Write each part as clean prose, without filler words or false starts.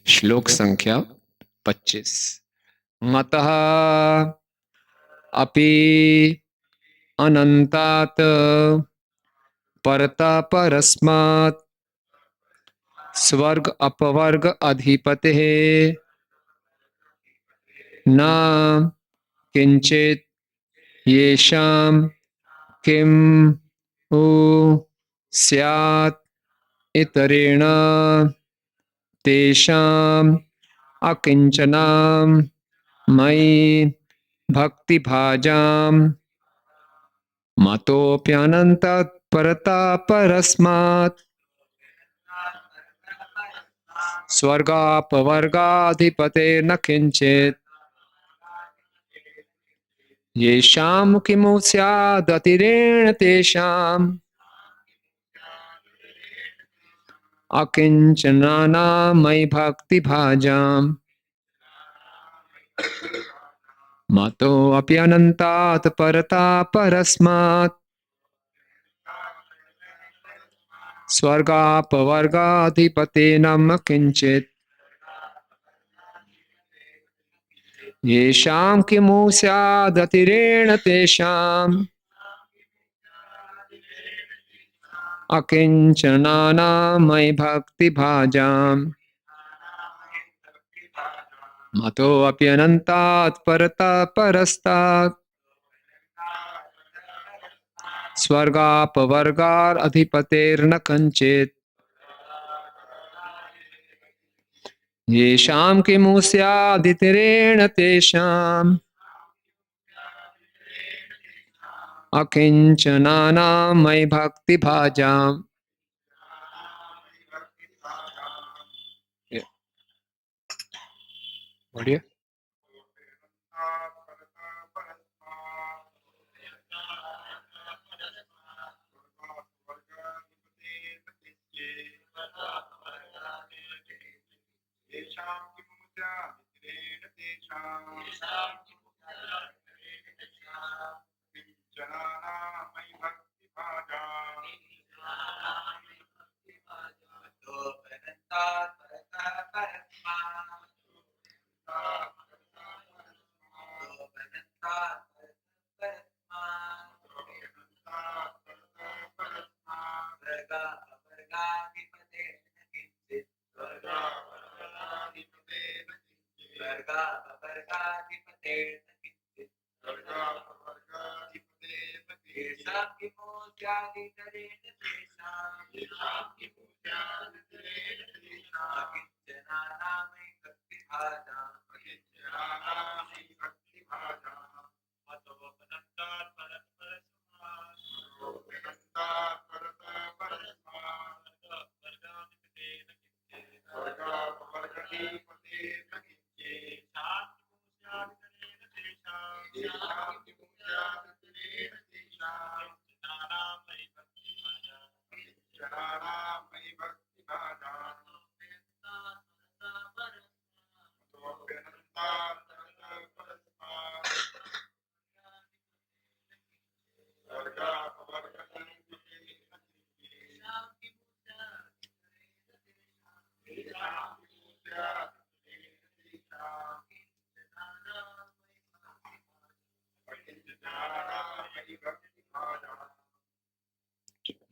श्लोक संख्या 25। मतः अपि अनंतात् परता परस्मात् स्वर्ग अपवर्ग अधिपतेः न किंचित येषां किम उ स्यात् इतरेण तेषाम् अकिंचनां मयि भक्तिभाजां मतोऽप्यनन्तात् परता परस्मात् स्वर्गापवर्गाधिपतेर्न किंचित् येषां किमु स्यादतिरेण तेषाम् अकिंचनानां मयि भक्तिभाजाम् मतोऽप्यनन्तात् परता परस्मात् स्वर्गापवर्गाधिपतेर्न किंचित् येषां किमु स्यादतिरेण तेषाम् अकिंचनानां मयि भक्तिभाजाम् मतोऽप्यनन्तात् परता परस्तात् स्वर्गापवर्गाधिपतेर्न कञ्चित् येषां किमु स्यादितिरेण तेषाम् अकिंचनानां मयि भक्तिभाजाम्। बढ़िया।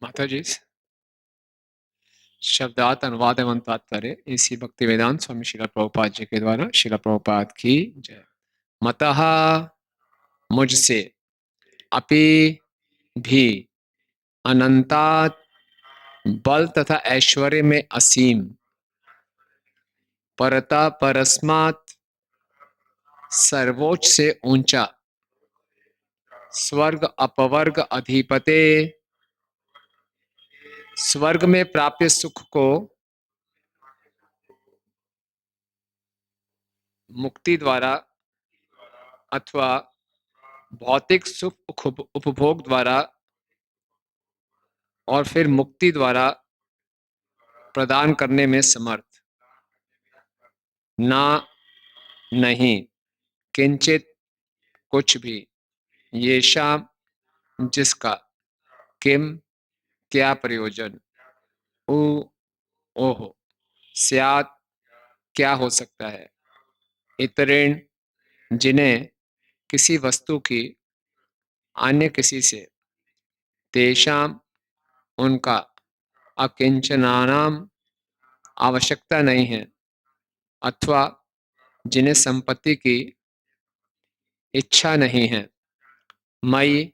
माता जी, शब्दार्थ अनुवाद एवं तात्पर्य इसी भक्ति वेदांत स्वामी श्रील प्रभुपाद जी के द्वारा। श्रील प्रभुपाद की जय। मतः मुझसे, अपि भी, अनंतात बल तथा ऐश्वर्य में असीम, परता परस्मात सर्वोच्च से ऊंचा, स्वर्ग अपवर्ग अधिपते स्वर्ग में प्राप्य सुख को मुक्ति द्वारा अथवा भौतिक सुख उपभोग द्वारा और फिर मुक्ति द्वारा प्रदान करने में समर्थ, ना नहीं, किंचित कुछ भी, ये शाम जिसका, किम क्या प्रयोजन, उ ओहो, स्यात् क्या हो सकता है? इतरेण, जिन्हें किसी वस्तु की अन्य किसी से, तेषाम, उनका, अकिंचनानाम, आवश्यकता नहीं है, अथवा जिन्हें संपत्ति की इच्छा नहीं है, मई,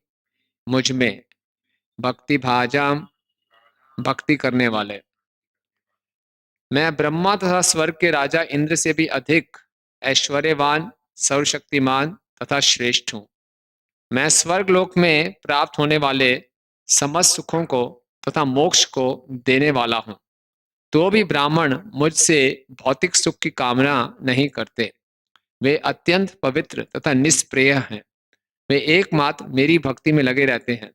मुझ में, भक्ति भाजाम, भक्ति करने वाले, मैं ब्रह्मा तथा स्वर्ग के राजा इंद्र से भी अधिक ऐश्वर्यवान, सर्वशक्तिमान तथा श्रेष्ठ हूँ। मैं स्वर्ग लोक में प्राप्त होने वाले समस्त सुखों को तथा मोक्ष को देने वाला हूँ। तो भी ब्राह्मण मुझसे भौतिक सुख की कामना नहीं करते। वे अत्यंत पवित्र तथा निष्प्रिय हैं। वे एकमात्र मेरी भक्ति में लगे रहते हैं।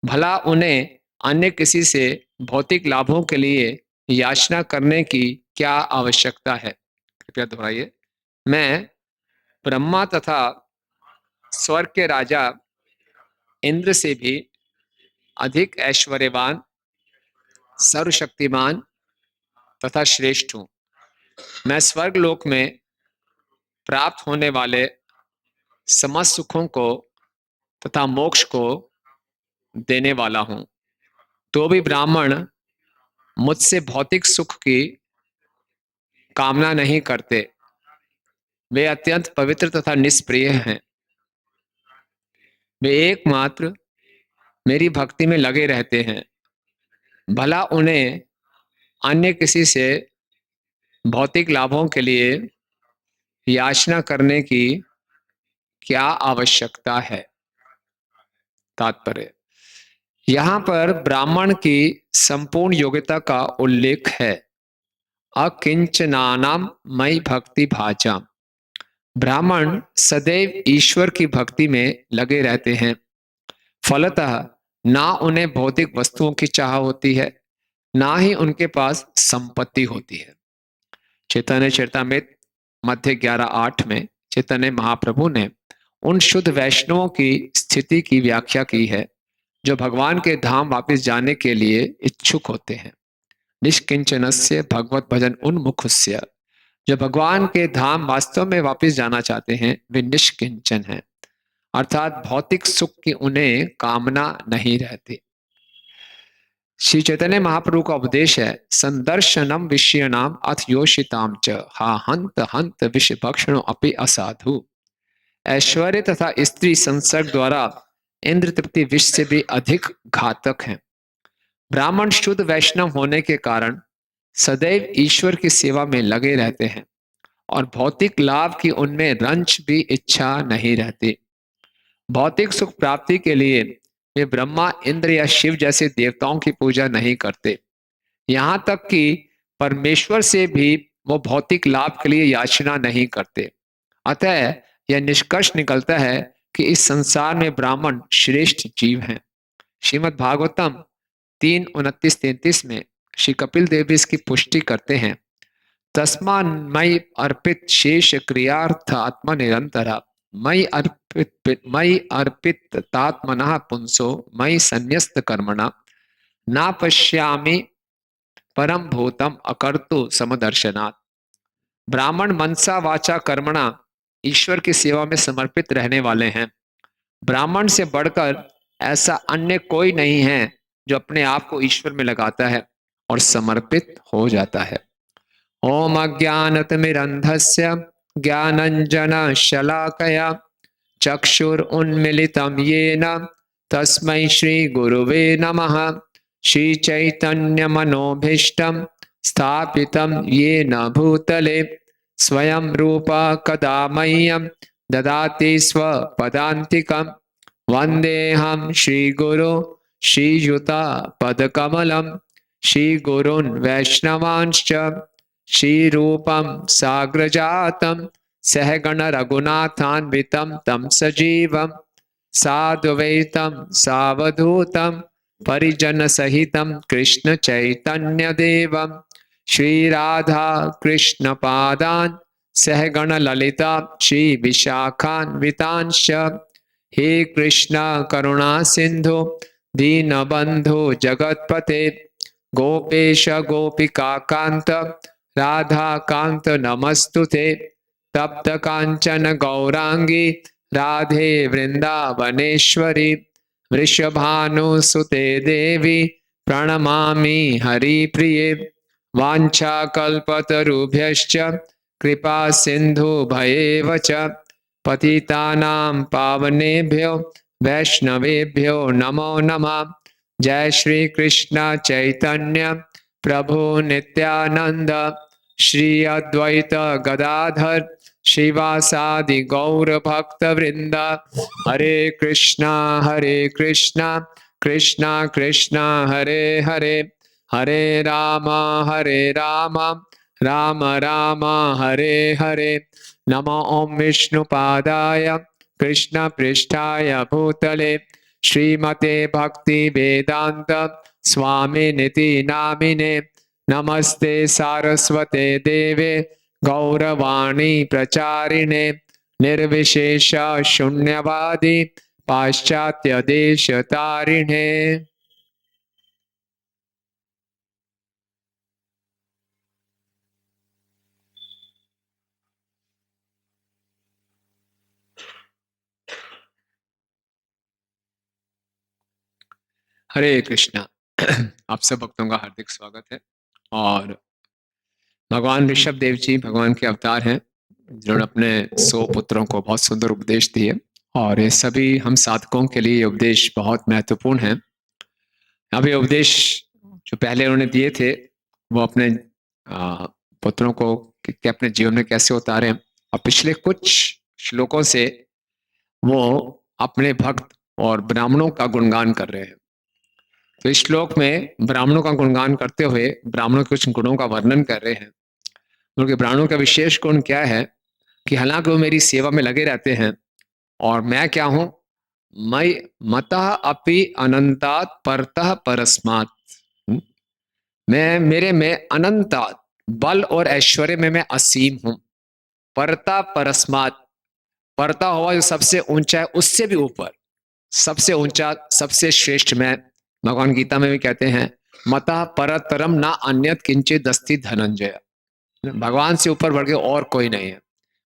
भला उन्हें अन्य किसी से भौतिक लाभों के लिए याचना करने की क्या आवश्यकता है? कृपया दोहराइए। मैं ब्रह्मा तथा स्वर्ग के राजा इंद्र से भी अधिक ऐश्वर्यवान, सर्वशक्तिमान तथा श्रेष्ठ हूँ। मैं स्वर्ग लोक में प्राप्त होने वाले समस्त सुखों को तथा मोक्ष को देने वाला हूँ। तो भी ब्राह्मण मुझसे भौतिक सुख की कामना नहीं करते। वे अत्यंत पवित्र तथा निष्प्रिय हैं। वे एकमात्र मेरी भक्ति में लगे रहते हैं। भला उन्हें अन्य किसी से भौतिक लाभों के लिए याचना करने की क्या आवश्यकता है? तात्पर्य, यहाँ पर ब्राह्मण की संपूर्ण योग्यता का उल्लेख है। अकिंचनानाम मई भक्ति भाजाम, ब्राह्मण सदैव ईश्वर की भक्ति में लगे रहते हैं। फलतः ना उन्हें भौतिक वस्तुओं की चाह होती है, ना ही उनके पास संपत्ति होती है। चैतन्य चरितमृत मध्य 11:8 में चैतन्य महाप्रभु ने उन शुद्ध वैष्णवों की स्थिति की व्याख्या की है जो भगवान के धाम वापस जाने के लिए इच्छुक होते हैं। निष्किंचनस्य भगवत भजन उन्मुखस्य, जो भगवान के धाम वास्तव में वापस जाना चाहते हैं वे निष्किंचन हैं, अर्थात भौतिक सुख की उन्हें कामना नहीं रहती। श्री चैतन्य महाप्रभु का उपदेश है, संदर्शनम विषयनाम अथ योषिताम च हा हंत हंत विष भक्षणो अपि असाधु। ऐश्वर्य तथा स्त्री संसर्ग द्वारा इंद्र तृप्ति विष से भी अधिक घातक है। ब्राह्मण शुद्ध वैष्णव होने के कारण सदैव ईश्वर की सेवा में लगे रहते हैं और भौतिक लाभ की उनमें रंच भी इच्छा नहीं रहती। भौतिक सुख प्राप्ति के लिए वे ब्रह्मा, इंद्र या शिव जैसे देवताओं की पूजा नहीं करते। यहाँ तक कि परमेश्वर से भी वो भौतिक लाभ के लिए याचना नहीं करते। अतः यह निष्कर्ष निकलता है कि इस संसार में ब्राह्मण श्रेष्ठ जीव हैं। श्रीमद् भागवतम 3:29-33 में श्री कपिल देव इसकी पुष्टि करते हैं। तस्मान् मयि अर्पित शेष क्रियार्थ आत्मा निरंतरा, मयि अर्पित तात्मनः पुंसो मयि संन्यस्त कर्मणा ना पश्यामि परम भूतम अकर्तु समदर्शनात्। ब्राह्मण मनसा वाचा कर्मणा ईश्वर की सेवा में समर्पित रहने वाले हैं। ब्राह्मण से बढ़कर ऐसा अन्य कोई नहीं है जो अपने आप को ईश्वर में लगाता है और समर्पित हो जाता है। ओम अज्ञानतिमिरन्धस्य ज्ञानंजन शलाकया चक्षुरुन्मीलितं येन तस्मै श्री गुरुवे नमः। श्री चैतन्य मनोभीष्टं स्थापितं येन भूतले स्वयं रूप कदा मह्यं ददाति स्वपदान्तिकं। वन्देऽहं श्रीगुरो श्रीयुतपदकमलं श्रीगुरून् वैष्णवांश्च श्रीरूपं साग्रजातं सहगण रघुनाथान्वितं तं सजीवं साद्वैतं सावधूतं परिजनसहितं कृष्ण चैतन्यदेवं श्रीराधा कृष्ण पादान् सहगण ललिता श्री विशाखान्वितांश्च। हे कृष्ण करुणा सिंधु दीनबंधु जगतपते गोपेश गोपिका कांत राधा कांत नमस्तुते। तप्त कांचन गौरांगी राधे वृंदावनेश्वरी। वृषभानुसुते देवी प्रणमामि हरिप्रिये। वाञ्छाकल्पतरुभ्यश्च कृपा सिन्धुभयेव च पतितानां पावनेभ्यो वैष्णवेभ्यो नमो नमः। जय श्री कृष्ण चैतन्य प्रभु नित्यानंद श्री अद्वैत गदाधर श्रीवासादि गौर भक्त वृंद। हरे कृष्णा कृष्णा कृष्णा हरे हरे, हरे राम राम राम हरे हरे। नमो ओम विष्णुपादाय कृष्ण पृष्ठाय भूतले श्रीमते भक्ति वेदांत स्वामी निति नामिने। नमस्ते सारस्वते देवे गौरवाणी प्रचारिणे। निर्विशेष शून्यवादी पाश्चात्य देश तारिणे। हरे कृष्णा। आप सब भक्तों का हार्दिक स्वागत है। और भगवान ऋषभ देव जी भगवान के अवतार हैं, जिन्होंने अपने 100 पुत्रों को बहुत सुंदर उपदेश दिए। और ये सभी हम साधकों के लिए उपदेश बहुत महत्वपूर्ण है। अभी उपदेश जो पहले उन्होंने दिए थे वो अपने पुत्रों को कि अपने जीवन में कैसे उतारें। और पिछले कुछ श्लोकों से वो अपने भक्त और ब्राह्मणों का गुणगान कर रहे हैं। तो इस श्लोक में ब्राह्मणों का गुणगान करते हुए ब्राह्मणों के कुछ गुणों का वर्णन कर रहे हैं। उनके ब्राह्मणों का विशेष गुण क्या है कि हालांकि वो मेरी सेवा में लगे रहते हैं और मैं क्या हूं, मैं मतः अपि अनंतात परतः परस्मात्। मैं मेरे में अनंतात बल और ऐश्वर्य में मैं असीम हूं। परता परस्मात्, परता हुआ जो सबसे ऊंचा है उससे भी ऊपर, सबसे ऊंचा सबसे श्रेष्ठ मैं। भगवान गीता में भी कहते हैं मतः परतरम ना अन्यत किंचित अस्ति धनंजय। भगवान से ऊपर बढ़ के और कोई नहीं है।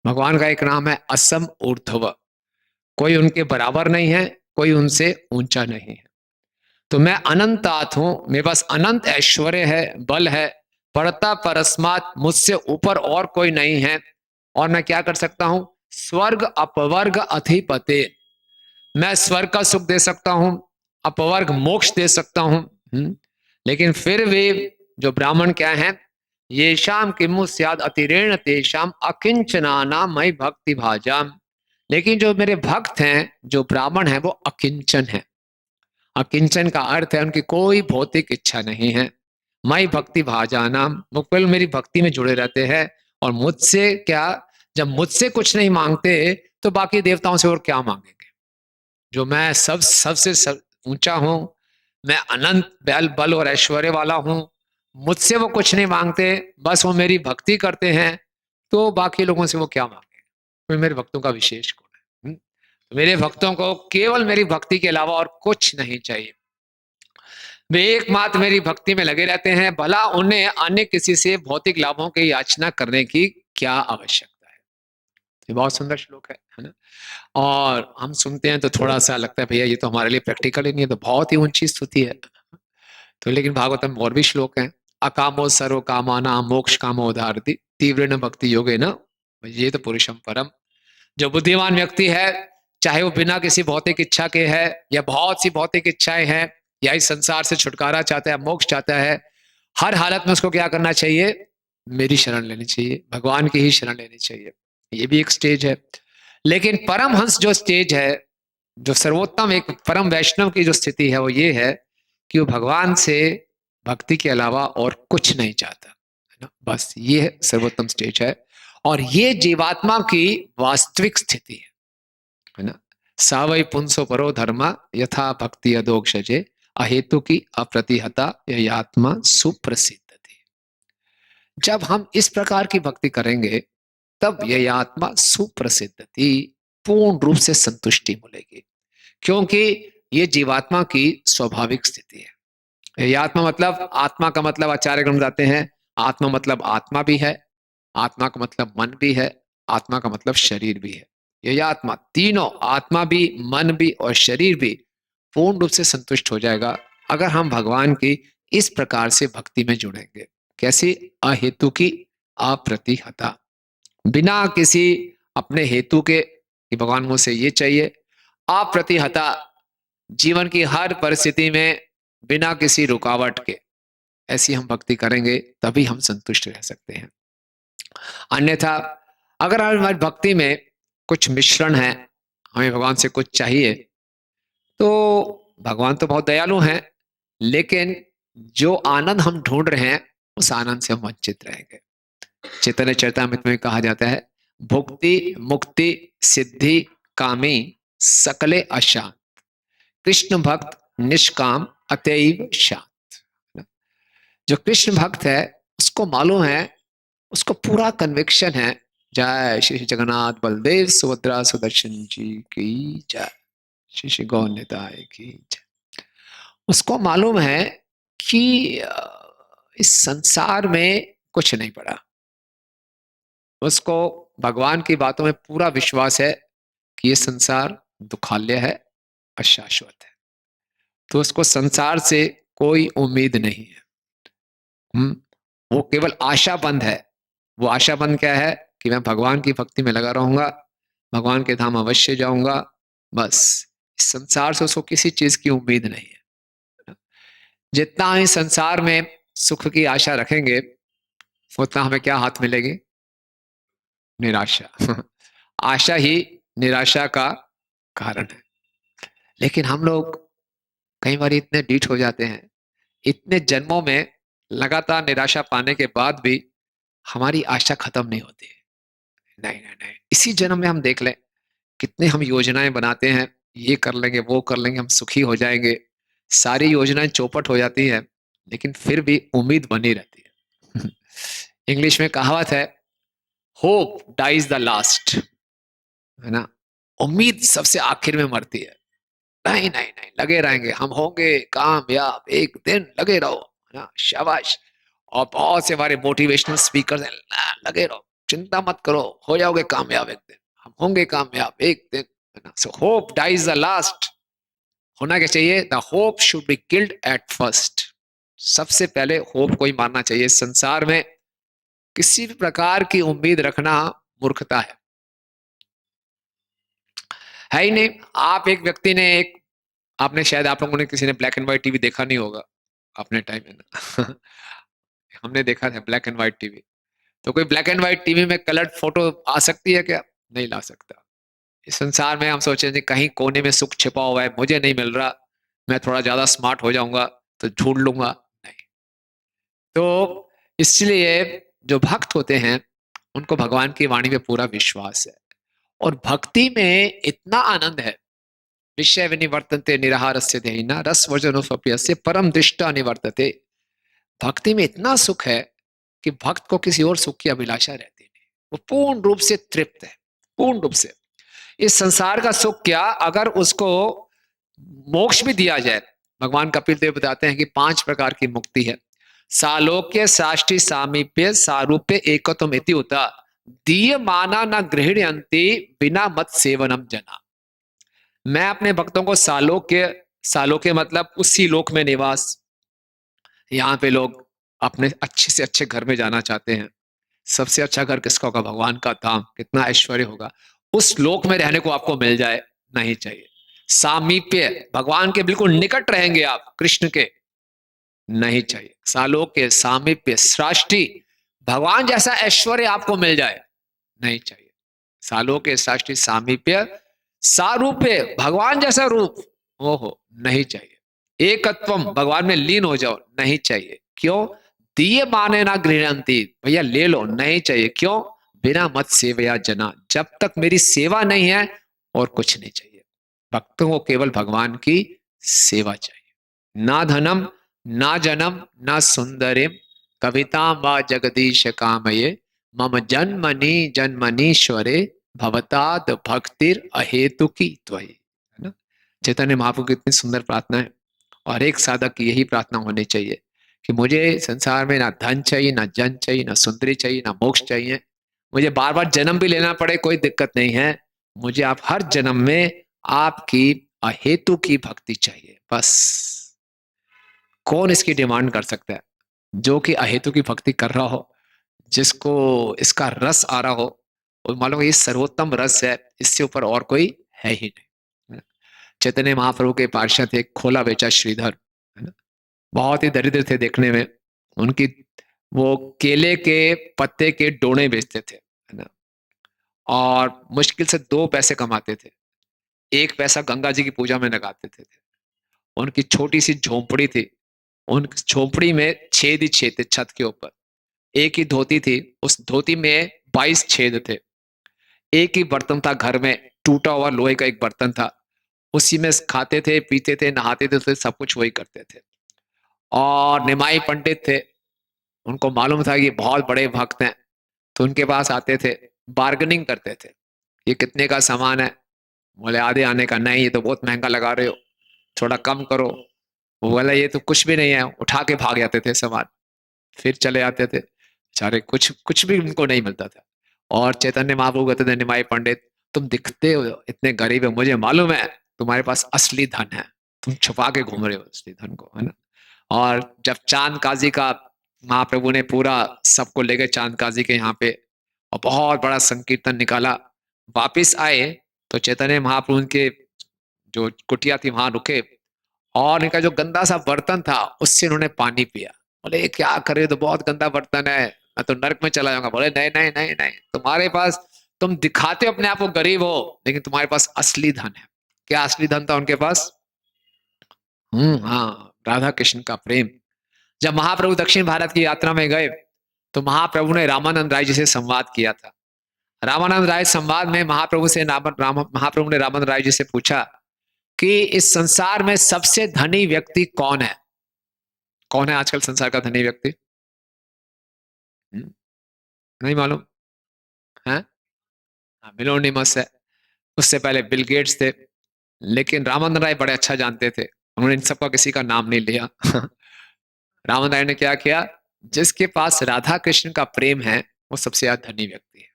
भगवान का एक नाम है असम ऊर्ध्व, कोई उनके बराबर नहीं है, कोई उनसे ऊंचा नहीं है। तो मैं अनंतात हूं, मेरे पास अनंत ऐश्वर्य है, बल है। परता परस्मात, मुझसे ऊपर और कोई नहीं है। और मैं क्या कर सकता हूं, स्वर्ग अपवर्ग अधिपते, मैं स्वर्ग का सुख दे सकता हूं, अपवर्ग मोक्ष दे सकता हूं। लेकिन फिर वे जो ब्राह्मण क्या हैं, ये शाम किमु स्याद अतिरेण तेषाम अकिंचना नाम मई भक्ति भाजाम। लेकिन जो मेरे भक्त हैं, जो ब्राह्मण हैं, वो अकिंचन है। अकिंचन का अर्थ है उनकी कोई भौतिक इच्छा नहीं है। मई भक्ति भाजानाम, वो केवल मेरी भक्ति में जुड़े रहते हैं। और मुझसे क्या, जब मुझसे कुछ नहीं मांगते तो बाकी देवताओं से और क्या मांगेंगे। जो मैं सबसे ऊंचा हूं, मैं अनंत बल और ऐश्वर्य वाला हूं, मुझसे वो कुछ नहीं मांगते, बस वो मेरी भक्ति करते हैं, तो बाकी लोगों से वो क्या मांगे। तो मेरे भक्तों का विशेष गुण है। तो मेरे भक्तों को केवल मेरी भक्ति के अलावा और कुछ नहीं चाहिए। वे एकमात्र मेरी भक्ति में लगे रहते हैं, भला उन्हें अन्य किसी से भौतिक लाभों की याचना करने की क्या आवश्यकता है। ये बहुत सुंदर श्लोक है ना। और हम सुनते हैं तो थोड़ा सा लगता है भैया ये तो हमारे लिए प्रैक्टिकल ही नहीं है, तो बहुत ही ऊंची स्तुति है। तो लेकिन भागवतम में और भी श्लोक हैं। अकामो सर्व कामाना मोक्ष कामो उदारति तीव्र न भक्ति योगे न ये तो पुरुषम परम। जो बुद्धिमान व्यक्ति है, चाहे वो बिना किसी भौतिक इच्छा के है या बहुत सी भौतिक इच्छाएं हैं, या इस संसार से छुटकारा चाहता है, मोक्ष चाहता है, हर हालत में उसको क्या करना चाहिए, मेरी शरण लेनी चाहिए, भगवान की ही शरण लेनी चाहिए। ये भी एक स्टेज है। लेकिन परमहंस जो स्टेज है, जो सर्वोत्तम एक परम वैष्णव की जो स्थिति है, वो ये है कि वो भगवान से भक्ति के अलावा और कुछ नहीं चाहता है ना। बस ये सर्वोत्तम स्टेज है। और ये जीवात्मा की वास्तविक स्थिति है ना। सावई पुंसो परो धर्मा यथा भक्ति अदोक्षजे अहेतु की अप्रतिहता यह आत्मा सुप्रसिद्ध थी। जब हम इस प्रकार की भक्ति करेंगे तब यह आत्मा सुप्रसिद्ध थी, पूर्ण रूप से संतुष्टि मिलेगी, क्योंकि ये जीवात्मा की स्वाभाविक स्थिति है। यह आत्मा मतलब, आत्मा का मतलब आचार्य गण बताते हैं आत्मा मतलब आत्मा भी है, आत्मा का मतलब मन भी है, आत्मा का मतलब शरीर भी है। ये आत्मा तीनों, आत्मा भी, मन भी और शरीर भी पूर्ण रूप से संतुष्ट हो जाएगा अगर हम भगवान की इस प्रकार से भक्ति में जुड़ेंगे। कैसी? अहेतु की, अप्रतिहता, बिना किसी अपने हेतु के कि भगवान मुझसे ये चाहिए, अप्रतिहता, जीवन की हर परिस्थिति में बिना किसी रुकावट के ऐसी हम भक्ति करेंगे तभी हम संतुष्ट रह सकते हैं। अन्यथा अगर हमारी भक्ति में कुछ मिश्रण है, हमें भगवान से कुछ चाहिए, तो भगवान तो बहुत दयालु हैं, लेकिन जो आनंद हम ढूंढ रहे हैं उस आनंद से हम वंचित रहेंगे। चैतन्य चरितामृत में कहा जाता है, भुक्ति मुक्ति सिद्धि कामी सकले अशांत, कृष्ण भक्त निष्काम अतैव शांत। जो कृष्ण भक्त है उसको मालूम है, उसको पूरा कन्विक्शन है। जय श्री जगन्नाथ बलदेव सुभद्रा सुदर्शन जी की जय, श्री श्री गौर निताय की जय। उसको मालूम है कि इस संसार में कुछ नहीं पड़ा। उसको भगवान की बातों में पूरा विश्वास है कि ये संसार दुखालय है, अशाश्वत है, तो उसको संसार से कोई उम्मीद नहीं है। वो केवल आशाबंद है। वो आशाबंद क्या है कि मैं भगवान की भक्ति में लगा रहूंगा, भगवान के धाम अवश्य जाऊंगा, बस। इस संसार से उसको किसी चीज की उम्मीद नहीं है। जितना हम इस संसार में सुख की आशा रखेंगे उतना हमें क्या हाथ मिलेगी? निराशा। आशा ही निराशा का कारण है। लेकिन हम लोग कई बार इतने डीठ हो जाते हैं, इतने जन्मों में लगातार निराशा पाने के बाद भी हमारी आशा खत्म नहीं होती। नहीं नहीं नहीं, इसी जन्म में हम देख लें कितने हम योजनाएं बनाते हैं, ये कर लेंगे वो कर लेंगे, हम सुखी हो जाएंगे, सारी योजनाएं चौपट हो जाती है, लेकिन फिर भी उम्मीद बनी रहती है। इंग्लिश में कहावत है, होप डाइज द लास्ट, है ना? उम्मीद सबसे आखिर में मरती है। नहीं नहीं नहीं, लगे रहेंगे, हम होंगे कामयाब, एक दिन लगे रहो, है ना? शाबाश। और बहुत से हमारे मोटिवेशनल स्पीकर हैं, लगे रहो, चिंता मत करो, हो जाओगे कामयाब एक दिन, हम होंगे कामयाब एक दिन, है ना? So hope dies the last. होना क्या चाहिए? The hope should be killed at first. सबसे पहले होप को ही मारना चाहिए। संसार में किसी भी प्रकार की उम्मीद रखना मूर्खता है ही नहीं। आप एक व्यक्ति ने एक, आपने शायद, आप लोगों ने किसी ने ब्लैक एंड व्हाइट टीवी देखा नहीं होगा अपने टाइम में ना। हमने देखा था ब्लैक एंड व्हाइट टीवी। तो कोई ब्लैक एंड व्हाइट टीवी में कलर्ड फोटो आ सकती है क्या? नहीं ला सकता। इस संसार में हम सोचे थे कहीं कोने में सुख छिपा हुआ है, मुझे नहीं मिल रहा, मैं थोड़ा ज्यादा स्मार्ट हो जाऊंगा तो ढूंढ लूंगा। नहीं। तो इसलिए जो भक्त होते हैं उनको भगवान की वाणी में पूरा विश्वास है, और भक्ति में इतना आनंद है। विषय विनिवर्तन्ते निराहारस्य देहिना रस वजनो स्वप्यस्य परम दृष्टा निवर्तते। भक्ति में इतना सुख है कि भक्त को किसी और सुख की अभिलाषा रहती नहीं, वो पूर्ण रूप से तृप्त है, पूर्ण रूप से। इस संसार का सुख क्या, अगर उसको मोक्ष भी दिया जाए, भगवान कपिल देव बताते हैं कि 5 प्रकार की मुक्ति है। सालोक्य साष्टि सामीप्य सारूप्य एकत्वम इति उता दीय माना न गृह्णन्ति बिना मत सेवनम जना। मैं अपने भक्तों को सालोक्य, सालोक्य मतलब उसी लोक में निवास, यहाँ पे लोग अपने अच्छे से अच्छे घर में जाना चाहते हैं। सबसे अच्छा घर किसका होगा? भगवान का धाम, कितना ऐश्वर्य होगा, उस लोक में रहने को आपको मिल जाए, नहीं चाहिए। सामीप्य, भगवान के बिल्कुल निकट रहेंगे आप, कृष्ण के, नहीं चाहिए। सालोक्य सामीप्य सृष्टि, भगवान जैसा ऐश्वर्य आपको मिल जाए, नहीं चाहिए। सालोक्य सृष्टि सामीप्य सारूप्य, भगवान जैसा रूप, ओहो, नहीं चाहिए। एकत्वम, भगवान में लीन हो जाओ, नहीं चाहिए। क्यों? दिए माने ना गृहंती, भैया ले लो, नहीं चाहिए। क्यों? बिना मत सेवया जना, जब तक मेरी सेवा नहीं है और कुछ नहीं चाहिए। भक्तों को केवल भगवान की सेवा चाहिए। ना धनम ना जनम ना सुंदरिम कविता व जगदीश कामये मम जन्मनि जन्मनीश्वरे भवताद भक्तिर अहेतु की त्वयि, है ना? चैतन्य महाप्रभु की इतनी सुंदर प्रार्थना है, और एक साधक की यही प्रार्थना होनी चाहिए कि मुझे संसार में ना धन चाहिए, ना जन चाहिए, ना सुंदरी चाहिए, ना मोक्ष चाहिए। मुझे बार बार जन्म भी लेना पड़े कोई दिक्कत नहीं है। मुझे आप हर जन्म में आपकी अहेतु की भक्ति चाहिए, बस। कौन इसकी डिमांड कर सकता है? जो कि अहेतु की भक्ति कर रहा हो, जिसको इसका रस आ रहा हो, और मालूम ये सर्वोत्तम रस है, इससे ऊपर और कोई है ही नहीं। चैतन्य महाप्रभु के पार्षद थे, खोला बेचा श्रीधर, है ना, बहुत ही दरिद्र थे देखने में। उनकी वो केले के पत्ते के डोने बेचते थे, है ना, और मुश्किल से 2 पैसे कमाते थे। 1 पैसा गंगा जी की पूजा में लगाते थे। उनकी छोटी सी झोंपड़ी थी, उन झोंपड़ी में छेद ही छेद थे छत के ऊपर। एक ही धोती थी, उस धोती में 22 छेद थे। एक ही बर्तन था घर में, टूटा हुआ लोहे का एक बर्तन था, उसी में खाते थे, पीते थे, नहाते थे, सब कुछ वही करते थे। और निमाई पंडित थे, उनको मालूम था ये बहुत बड़े भक्त हैं, तो उनके पास आते थे, बार्गेनिंग करते थे, ये कितने का सामान है? बोले आधे आने का। नहीं, ये तो बहुत महंगा लगा रहे हो, थोड़ा कम करो। वो बोला ये तो कुछ भी नहीं है, उठा के भाग जाते थे सामान, फिर चले आते थे बेचारे, कुछ कुछ भी उनको नहीं मिलता था। और चैतन्य महाप्रभु कहते थे, निमाई पंडित तुम दिखते हो इतने गरीब है, मुझे मालूम है तुम्हारे पास असली धन है, तुम छुपा के घूम रहे हो असली धन को, है ना। और जब चांद काजी का महाप्रभु ने पूरा सबको लेके चांद काजी के यहाँ पे और बहुत बड़ा संकीर्तन निकाला, वापिस आए तो चैतन्य महाप्रभु के जो कुटिया थी वहां रुके, और इनका जो गंदा सा बर्तन था उससे उन्होंने पानी पिया। बोले ये क्या करे, तो बहुत गंदा बर्तन है, मैं तो नरक में चला जाऊंगा। बोले नहीं नहीं नहीं नहीं, तुम्हारे पास, तुम दिखाते हो अपने आप को गरीब हो, लेकिन तुम्हारे पास असली धन है। क्या असली धन था उनके पास? हाँ, राधा कृष्ण का प्रेम। जब महाप्रभु दक्षिण भारत की यात्रा में गए तो महाप्रभु ने रामानंद राय जी से संवाद किया था। रामानंद राय संवाद में महाप्रभु से महाप्रभु ने रामानंद राय जी से पूछा कि इस संसार में सबसे धनी व्यक्ति कौन है? कौन है आजकल संसार का धनी व्यक्ति? नहीं मालूम है? मिलोनिमस है, उससे पहले बिल गेट्स थे। लेकिन रामानंद राय बड़े अच्छा जानते थे, उन्होंने इन सबका किसी का नाम नहीं लिया। रामानंद राय ने क्या किया, जिसके पास राधा कृष्ण का प्रेम है वो सबसे ज्यादा धनी व्यक्ति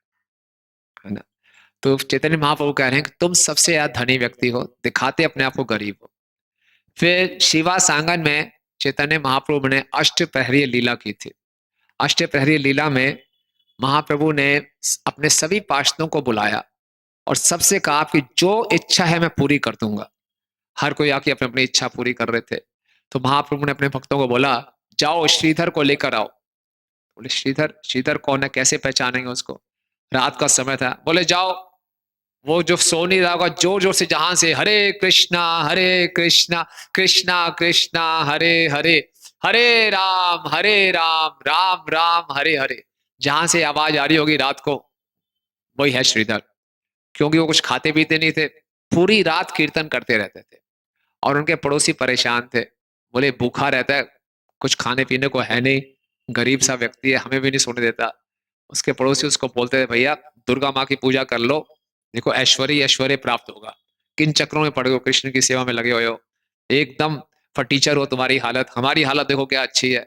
है ना। तो चैतन्य महाप्रभु कह रहे हैं कि तुम सबसे ज्यादा धनी व्यक्ति हो, दिखाते अपने आप को गरीब हो। फिर शिवा सांगन में चैतन्य महाप्रभु ने अष्टप्रहरीय लीला की थी। अष्टप्रहरीय लीला में महाप्रभु ने अपने सभी पार्षदों को बुलाया और सबसे कहा कि जो इच्छा है मैं पूरी कर दूंगा। हर कोई आके अपनी अपनी इच्छा पूरी कर रहे थे। तो महाप्रभु ने अपने भक्तों को बोला, जाओ श्रीधर को लेकर आओ। बोले श्रीधर? श्रीधर कौन है, कैसे पहचानेंगे उसको? रात का समय था। बोले जाओ, वो जो सो नहीं रहा होगा, जोर जोर से जहां से हरे कृष्णा कृष्णा कृष्णा हरे हरे, हरे राम राम राम हरे हरे, जहां से आवाज आ रही होगी रात को, वही है श्रीधर। क्योंकि वो कुछ खाते पीते नहीं थे, पूरी रात कीर्तन करते रहते थे। और उनके पड़ोसी परेशान थे, बोले भूखा रहता है, कुछ खाने पीने को है नहीं, गरीब सा व्यक्ति है, हमें भी नहीं सोने देता। उसके पड़ोसी उसको बोलते थे, भैया दुर्गा माँ की पूजा कर लो, देखो ऐश्वर्य ऐश्वर्य प्राप्त होगा। किन चक्रों में पड़ गए हो, कृष्ण की सेवा में लगे हुए हो, एकदम फटीचर हो तुम्हारी हालत। हमारी हालत देखो क्या अच्छी है,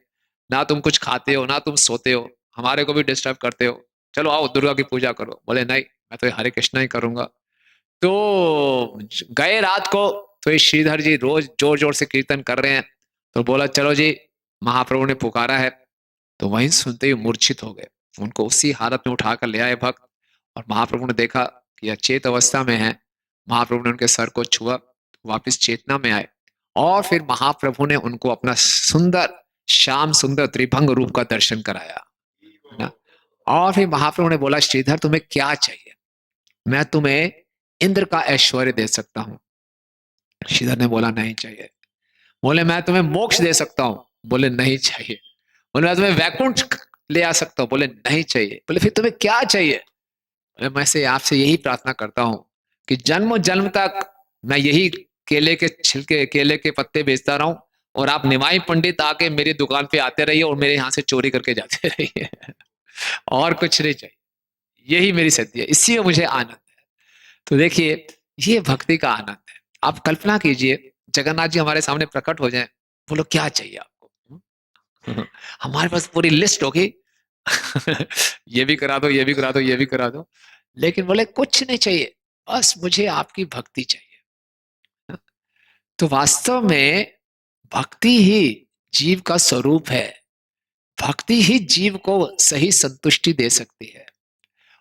ना तुम कुछ खाते हो ना तुम सोते हो, हमारे को भी डिस्टर्ब करते हो, चलो आओ दुर्गा की पूजा करो। बोले नहीं, मैं तो हरे कृष्णा ही करूंगा। तो गए रात को, तो ये श्रीधर जी रोज जोर जोर से कीर्तन कर रहे हैं। तो बोला चलो जी, महाप्रभु ने पुकारा है। तो वहीं सुनते ही मूर्छित हो गए, उनको उसी हालत में उठाकर ले आए भक्त। और महाप्रभु ने देखा कि अचेत अवस्था में है। महाप्रभु ने उनके सर को छुआ, वापस चेतना में आए। और फिर महाप्रभु ने उनको अपना सुंदर श्याम सुंदर त्रिभंग रूप का दर्शन कराया, है ना। और फिर महाप्रभु ने बोला, श्रीधर तुम्हें क्या चाहिए? मैं तुम्हें इंद्र का ऐश्वर्य दे सकता हूँ। श्रीधर ने बोला नहीं चाहिए। बोले मैं तुम्हें मोक्ष दे सकता हूँ। बोले नहीं चाहिए। बोले मैं तुम्हें वैकुंठ ले आ सकता हूँ। बोले नहीं चाहिए। बोले फिर तुम्हें क्या चाहिए? मैं से आपसे यही प्रार्थना करता हूँ कि जन्म जन्म तक मैं यही केले के छिलके, केले के पत्ते बेचता रहूं, और आप निमाई पंडित आके मेरी दुकान पे आते रहिए और मेरे यहाँ से चोरी करके जाते रहिए। और कुछ नहीं चाहिए, यही मेरी सत्य है, इसी में मुझे आनंद है। तो देखिए, ये भक्ति का आनंद है। आप कल्पना कीजिए, जगन्नाथ जी हमारे सामने प्रकट हो जाएं, बोलो क्या चाहिए आपको? हमारे पास पूरी लिस्ट होगी। ये भी करा दो, ये भी करा दो, ये भी करा दो, लेकिन बोले कुछ नहीं चाहिए, बस मुझे आपकी भक्ति चाहिए। तो वास्तव में भक्ति ही जीव का स्वरूप है। भक्ति ही जीव को सही संतुष्टि दे सकती है।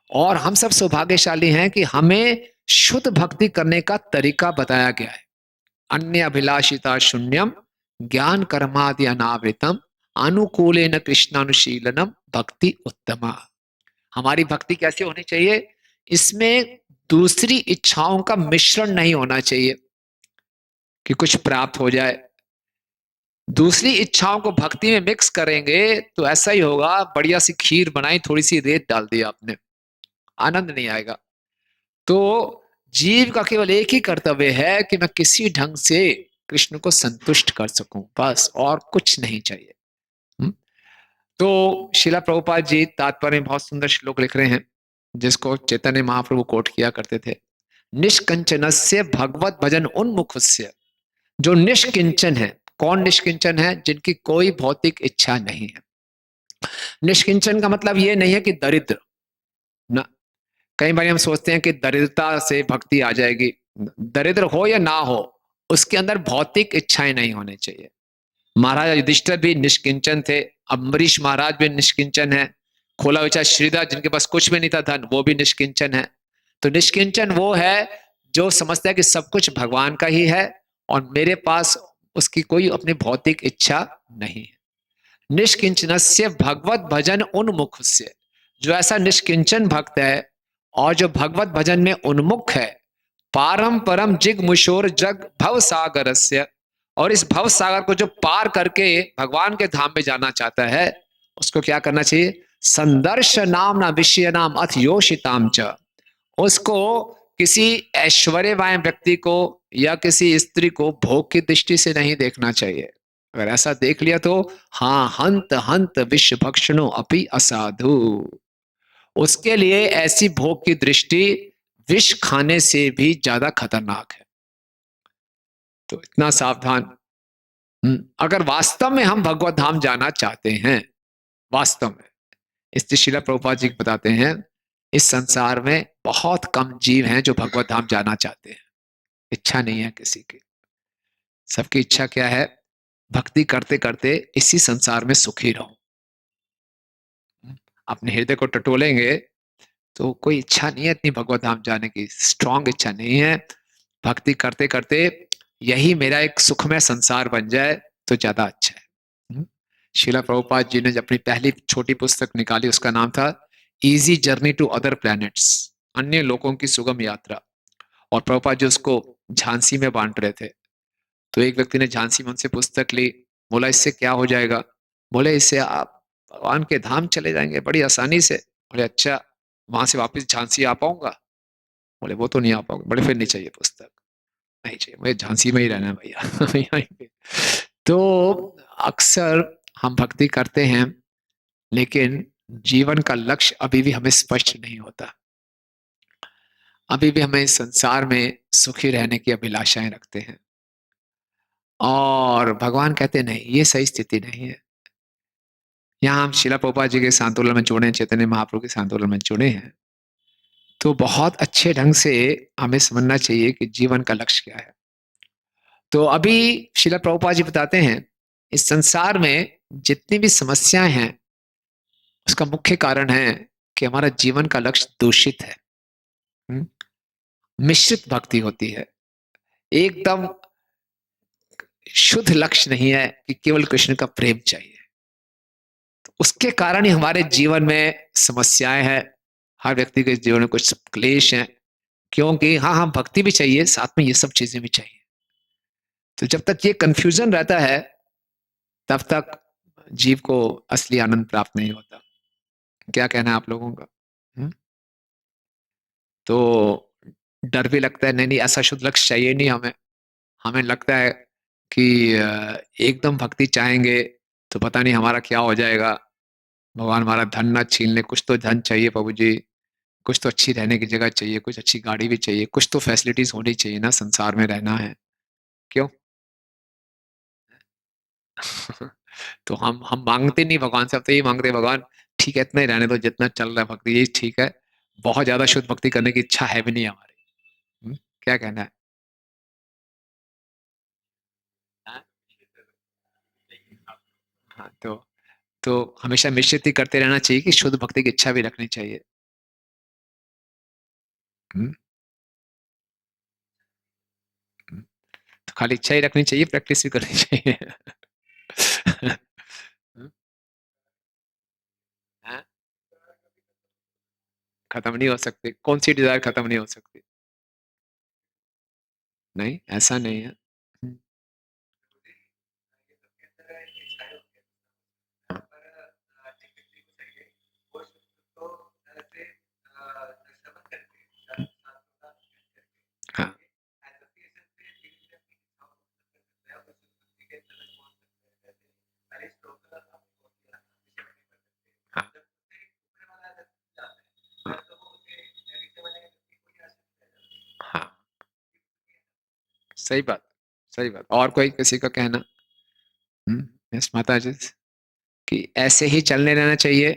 और हम सब सौभाग्यशाली हैं कि हमें शुद्ध भक्ति करने का तरीका बताया गया है। अन्य अभिलाषिता शून्यम ज्ञान कर्मादि अनावृतम अनुकूलेन कृष्णानुशीलनम भक्ति उत्तमा। हमारी भक्ति कैसे होनी चाहिए? इसमें दूसरी इच्छाओं का मिश्रण नहीं होना चाहिए कि कुछ प्राप्त हो जाए। दूसरी इच्छाओं को भक्ति में मिक्स करेंगे तो ऐसा ही होगा, बढ़िया सी खीर बनाई, थोड़ी सी रेत डाल दी आपने, आनंद नहीं आएगा। तो जीव का केवल एक ही कर्तव्य है कि मैं किसी ढंग से कृष्ण को संतुष्ट कर सकूं, बस, और कुछ नहीं चाहिए। हुँ? तो शिला प्रभुपाद जी तात्पर्य में बहुत सुंदर श्लोक लिख रहे हैं, जिसको चैतन्य महाप्रभु कोट किया करते थे। निष्कंचनस्य भगवत भजन उन्मुखस्य। जो निष्किंचन है, कौन निष्किंचन है? जिनकी कोई भौतिक इच्छा नहीं है। निष्किंचन का मतलब ये नहीं है कि दरिद्र ना। कई बार हम सोचते हैं कि दरिद्रता से भक्ति आ जाएगी। दरिद्र हो या ना हो, उसके अंदर भौतिक इच्छाएं नहीं होनी चाहिए। महाराज युधिष्ठिर भी निष्किंचन थे, अम्बरीश महाराज भी निष्किंचन है, खोला विचार श्रीधर जिनके पास कुछ भी नहीं था धन, वो भी निष्किंचन है। तो निष्किंचन वो है जो समझता है कि सब कुछ भगवान का ही है और मेरे पास उसकी कोई अपनी भौतिक इच्छा नहीं है। निष्किंचनस्य भगवत भजन उन्मुखस्य। जो ऐसा निष्किंचन भक्त है और जो भगवत भजन में उन्मुख है, पारम परम जिगमुशोर जग भव सागरस्य। और इस भव सागर को जो पार करके भगवान के धाम में जाना चाहता है, उसको क्या करना चाहिए? संदर्श नाम ना विषय नाम अथ योषिताम च। उसको किसी ऐश्वर्यवान व्यक्ति को या किसी स्त्री को भोग की दृष्टि से नहीं देखना चाहिए। अगर ऐसा देख लिया तो हाँ, हंत हंत विश्व भक्षणो अपि असाधु। उसके लिए ऐसी भोग की दृष्टि विष खाने से भी ज्यादा खतरनाक है। तो इतना सावधान। अगर वास्तव में हम भगवत धाम जाना चाहते हैं, वास्तव में, इसलिए श्रीला प्रभुपाद जी बताते हैं इस संसार में बहुत कम जीव हैं जो भगवत धाम जाना चाहते हैं। इच्छा नहीं है किसी की। सबकी इच्छा क्या है? भक्ति करते करते इसी संसार में सुखी रहो। अपने हृदय को टटोलेंगे तो कोई इच्छा नहीं है इतनी भगवत धाम जाने की, स्ट्रांग इच्छा नहीं है। भक्ति करते करते यही मेरा एक सुखमय संसार बन जाए तो ज्यादा अच्छा है। श्रीला प्रभुपाद जी ने जब अपनी पहली छोटी पुस्तक निकाली, उसका नाम था easy journey to other planets, अन्य लोगों की सुगम यात्रा। और प्रभुपाद जी उसको झांसी में बांट रहे थे। तो एक व्यक्ति ने झांसी में उनसे पुस्तक ली, बोला इससे क्या हो जाएगा? बोले इससे आप भगवान के धाम चले जाएंगे बड़ी आसानी से। बोले अच्छा, वहां से वापस झांसी आ पाऊंगा? बोले वो तो नहीं आ पाऊंगा। बोले फिर नहीं चाहिए पुस्तक, नहीं चाहिए, मुझे झांसी में ही रहना है भैया। यहीं पे। तो अक्सर हम भक्ति करते हैं लेकिन जीवन का लक्ष्य अभी भी हमें स्पष्ट नहीं होता। अभी भी हमें इस संसार में सुखी रहने की अभिलाषाएं रखते हैं और भगवान कहते नहीं, ये सही स्थिति नहीं है। यहाँ हम शिला प्रभुपाद जी के इस आंदोलन में जुड़े हैं, चैतन्य महाप्रभु के इस आंदोलन में जुड़े हैं, तो बहुत अच्छे ढंग से हमें समझना चाहिए कि जीवन का लक्ष्य क्या है। तो अभी शिला प्रभुपाद जी बताते हैं इस संसार में जितनी भी समस्याएं हैं उसका मुख्य कारण है कि हमारा जीवन का लक्ष्य दूषित है। मिश्रित भक्ति होती है, एकदम शुद्ध लक्ष्य नहीं है कि केवल कृष्ण का प्रेम चाहिए। तो उसके कारण ही हमारे जीवन में समस्याएं हैं, हर व्यक्ति के जीवन में कुछ क्लेश हैं, क्योंकि हाँ हाँ भक्ति भी चाहिए, साथ में ये सब चीजें भी चाहिए। तो जब तक ये कंफ्यूजन रहता है तब तक जीव को असली आनंद प्राप्त नहीं होता। क्या कहना है आप लोगों का? हुँ? तो डर भी लगता है, नहीं नहीं ऐसा शुद्ध लक्ष्य चाहिए नहीं हमें। हमें लगता है कि एकदम भक्ति चाहेंगे तो पता नहीं हमारा क्या हो जाएगा, भगवान हमारा धन ना छीन ले। कुछ तो धन चाहिए प्रभु जी, कुछ तो अच्छी रहने की जगह चाहिए, कुछ अच्छी गाड़ी भी चाहिए, कुछ तो फैसिलिटीज होनी चाहिए ना, संसार में रहना है। क्यों? तो हम मांगते नहीं भगवान से, अब तो ये मांगते हैं भगवान ठीक है इतना ही रहने दो, जितना चल रहा है भक्ति ये ठीक है, बहुत ज्यादा शुद्ध भक्ति करने की इच्छा है भी नहीं हमारी। क्या कहना है? हाँ? हाँ, तो हमेशा निश्चित ही करते रहना चाहिए कि शुद्ध भक्ति की इच्छा भी रखनी चाहिए। हम्म, हम्म। तो खाली इच्छा ही रखनी चाहिए, प्रैक्टिस भी करनी चाहिए। हम्म, हाँ? खत्म नहीं हो सकती, कौन सी डिजायर खत्म नहीं हो सकती? नहीं, ऐसा नहीं है। हाँ, हाँ, हाँ, हाँ, सही बात, सही बात। और कोई किसी का कहना? यस माता जी, कि ऐसे ही चलने रहना चाहिए,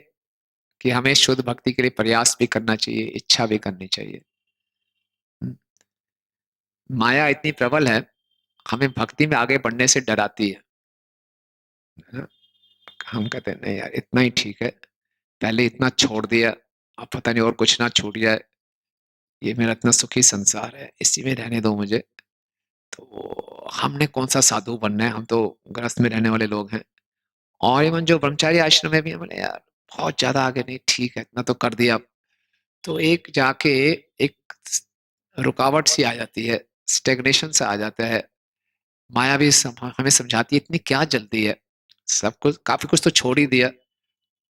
कि हमें शुद्ध भक्ति के लिए प्रयास भी करना चाहिए, इच्छा भी करनी चाहिए। हम्म, माया इतनी प्रबल है, हमें भक्ति में आगे बढ़ने से डराती है ना? हम कहते हैं नहीं यार इतना ही ठीक है, पहले इतना छोड़ दिया, अब पता नहीं और कुछ ना छूट जाए, ये मेरा इतना सुखी संसार है, इसी में रहने दो मुझे। तो हमने कौन सा साधु बनना है, हम तो गृहस्थ में रहने वाले लोग हैं। और इवन जो ब्रह्मचारी आश्रम में भी हम बोले यार बहुत ज्यादा आगे नहीं, ठीक है इतना तो कर दिया अब। तो एक जाके एक रुकावट सी आ जाती है, स्टेग्नेशन सा आ जाता है। माया भी हमें समझाती है इतनी क्या जल्दी है, सब कुछ काफी कुछ तो छोड़ ही दिया,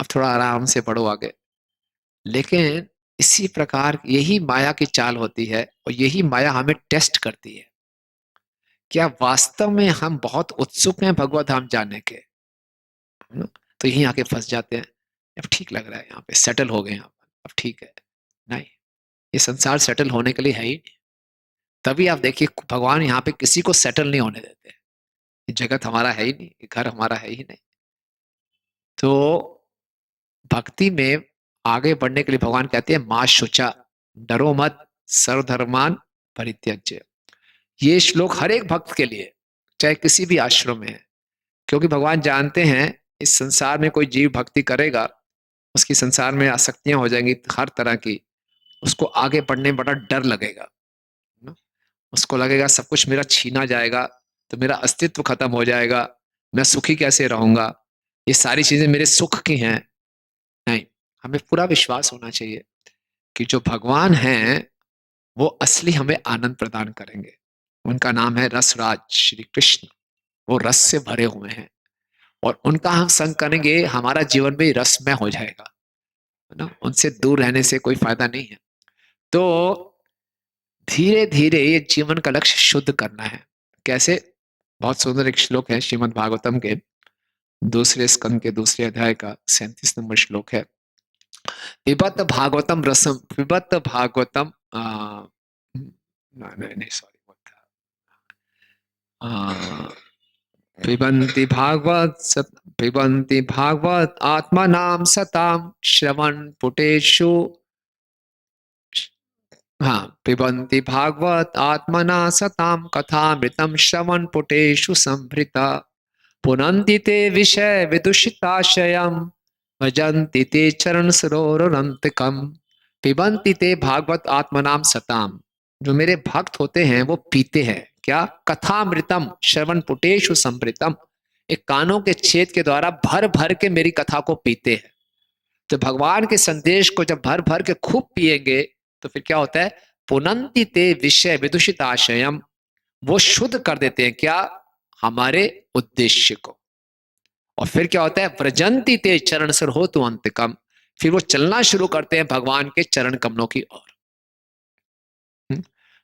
अब थोड़ा आराम से बढ़ो आगे। लेकिन इसी प्रकार यही माया की चाल होती है, और यही माया हमें टेस्ट करती है, क्या वास्तव में हम बहुत उत्सुक हैं भगवत धाम जाने के, है ना? तो यहीं आके फंस जाते हैं। अब ठीक लग रहा है यहाँ पे, सेटल हो गए यहाँ पर, अब ठीक है। नहीं, ये संसार सेटल होने के लिए है ही नहीं। तभी आप देखिए भगवान यहाँ पे किसी को सेटल नहीं होने देते। ये जगत हमारा है ही नहीं, ये घर हमारा है ही नहीं। तो भक्ति में आगे बढ़ने के लिए भगवान कहते हैं माँ शुचा, डरो मत, सर्वधर्मान परित्यज्य। ये श्लोक हर एक भक्त के लिए, चाहे किसी भी आश्रम में है। क्योंकि भगवान जानते हैं इस संसार में कोई जीव भक्ति करेगा, उसकी संसार में आसक्तियां हो जाएंगी हर तरह की, उसको आगे बढ़ने में बड़ा डर लगेगा ना? उसको लगेगा सब कुछ मेरा छीना जाएगा, तो मेरा अस्तित्व खत्म हो जाएगा, मैं सुखी कैसे रहूंगा, ये सारी चीजें मेरे सुख की हैं। नहीं, हमें पूरा विश्वास होना चाहिए कि जो भगवान हैं वो असली हमें आनंद प्रदान करेंगे। उनका नाम है रसराज श्री कृष्ण, वो रस से भरे हुए हैं, और उनका हम संग करेंगे हमारा जीवन भी रसमय हो जाएगा, है ना? उनसे दूर रहने से कोई फायदा नहीं है। तो धीरे धीरे ये जीवन का लक्ष्य शुद्ध करना है। कैसे? बहुत सुंदर एक श्लोक है श्रीमद् भागवतम के दूसरे स्कंद के दूसरे अध्याय का 37 नंबर श्लोक है। पिबत भागवतम रसम, पिबत भागवतम नहीं नहीं सॉरी, पिबन्ति भागवत सत, पिबन्ति भागवत आत्मनाम सताम श्रवण पुटेषु। हाँ, पिबन्ति भागवत आत्मना सताम कथामृतम श्रवण पुटेषु संभृता, पुनन्ति ते विषय विदुषिताशयम्, भजन्ति ते चरण सरोरन्तिकम्, पिबन्ति ते भागवत आत्मनाम सताम। जो मेरे भक्त होते हैं वो पीते हैं क्या? कथामृतम श्रवण पुटेषु संभृतम, एक कानों के छेद के द्वारा भर भर के मेरी कथा को पीते हैं। तो भगवान के संदेश को जब भर भर के खूब पिएंगे तो फिर क्या होता है? पुनन्ति ते विषय विदुषित आशयम, वो शुद्ध कर देते हैं क्या? हमारे उद्देश्य को। और फिर क्या होता है? व्रजंती ते चरण सर हो तो अंतकम, फिर वो चलना शुरू करते हैं भगवान के चरण कमलों की ओर।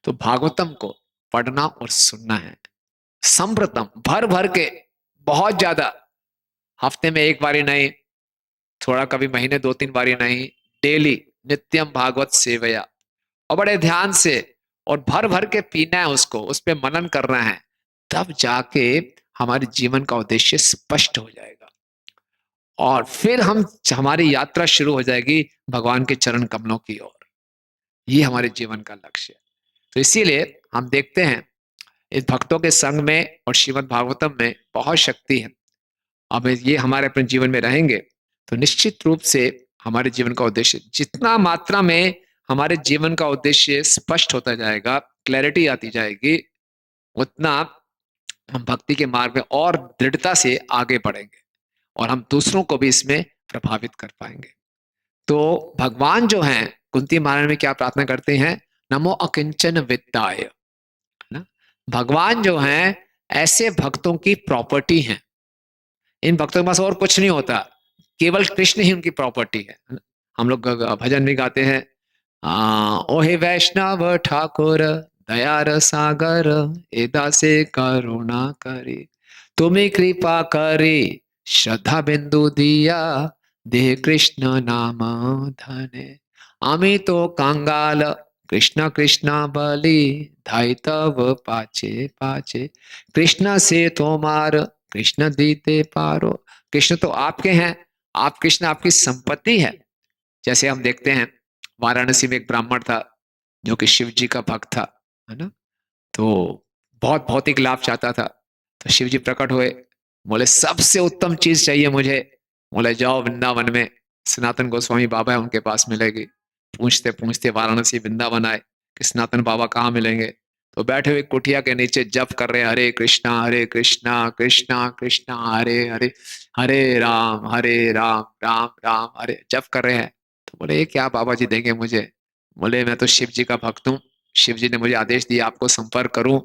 तो भागवतम को पढ़ना और सुनना है संप्रतम, भर भर के, बहुत ज्यादा, हफ्ते में एक बारी नहीं, थोड़ा कभी महीने 2-3 बारी नहीं, डेली नित्यम भागवत सेवया, और बड़े ध्यान से और भर भर के पीना है उसको, उस पर मनन करना है। तब जाके हमारे जीवन का उद्देश्य स्पष्ट हो जाएगा और फिर हमारी यात्रा शुरू हो जाएगी भगवान के चरण कमलों की ओर। ये हमारे जीवन का लक्ष्य है। तो इसीलिए हम देखते हैं इस भक्तों के संग में और श्रीमद् भागवतम में बहुत शक्ति है। अब ये हमारे अपने जीवन में रहेंगे तो निश्चित रूप से हमारे जीवन का उद्देश्य, जितना मात्रा में हमारे जीवन का उद्देश्य स्पष्ट होता जाएगा, क्लैरिटी आती जाएगी, उतना हम भक्ति के मार्ग में और दृढ़ता से आगे बढ़ेंगे और हम दूसरों को भी इसमें प्रभावित कर पाएंगे। तो भगवान जो हैं कुंती महारानी में क्या प्रार्थना करते हैं? नमो अकिंचन वित्ताय। ना, भगवान जो हैं ऐसे भक्तों की प्रॉपर्टी हैं। इन भक्तों के पास और कुछ नहीं होता, केवल कृष्ण ही उनकी प्रॉपर्टी है। हम लोग भजन भी गाते हैं, ओहे वैष्णव ठाकुर दयार सागर एदा से करुणा करे, तुम्हें कृपा करे श्रद्धा बिंदु दिया दे कृष्ण नाम धने। आमी तो कांगाल कृष्ण कृष्ण बलि धाई तब पाचे पाचे, कृष्ण से तोमार कृष्ण दीते पारो। कृष्ण तो आपके हैं, आप कृष्ण आपकी संपत्ति है। जैसे हम देखते हैं वाराणसी में एक ब्राह्मण था जो कि शिव जी का भक्त था, है ना, तो बहुत भौतिक लाभ चाहता था। तो शिव जी प्रकट हुए, बोले सबसे उत्तम चीज चाहिए मुझे। बोले जाओ वृंदावन में सनातन गोस्वामी बाबा है, उनके पास मिलेगी। पूछते पूछते वाराणसी वृंदावन आए कि सनातन बाबा कहाँ मिलेंगे। तो बैठे हुए कुटिया के नीचे जप कर रहे हैं, हरे कृष्णा कृष्णा कृष्णा हरे हरे, हरे राम राम राम हरे, जप कर रहे हैं। तो बोले ये क्या बाबा जी देंगे मुझे? बोले मैं तो शिव जी का भक्त हूँ, शिव जी ने मुझे आदेश दिया आपको संपर्क करूं,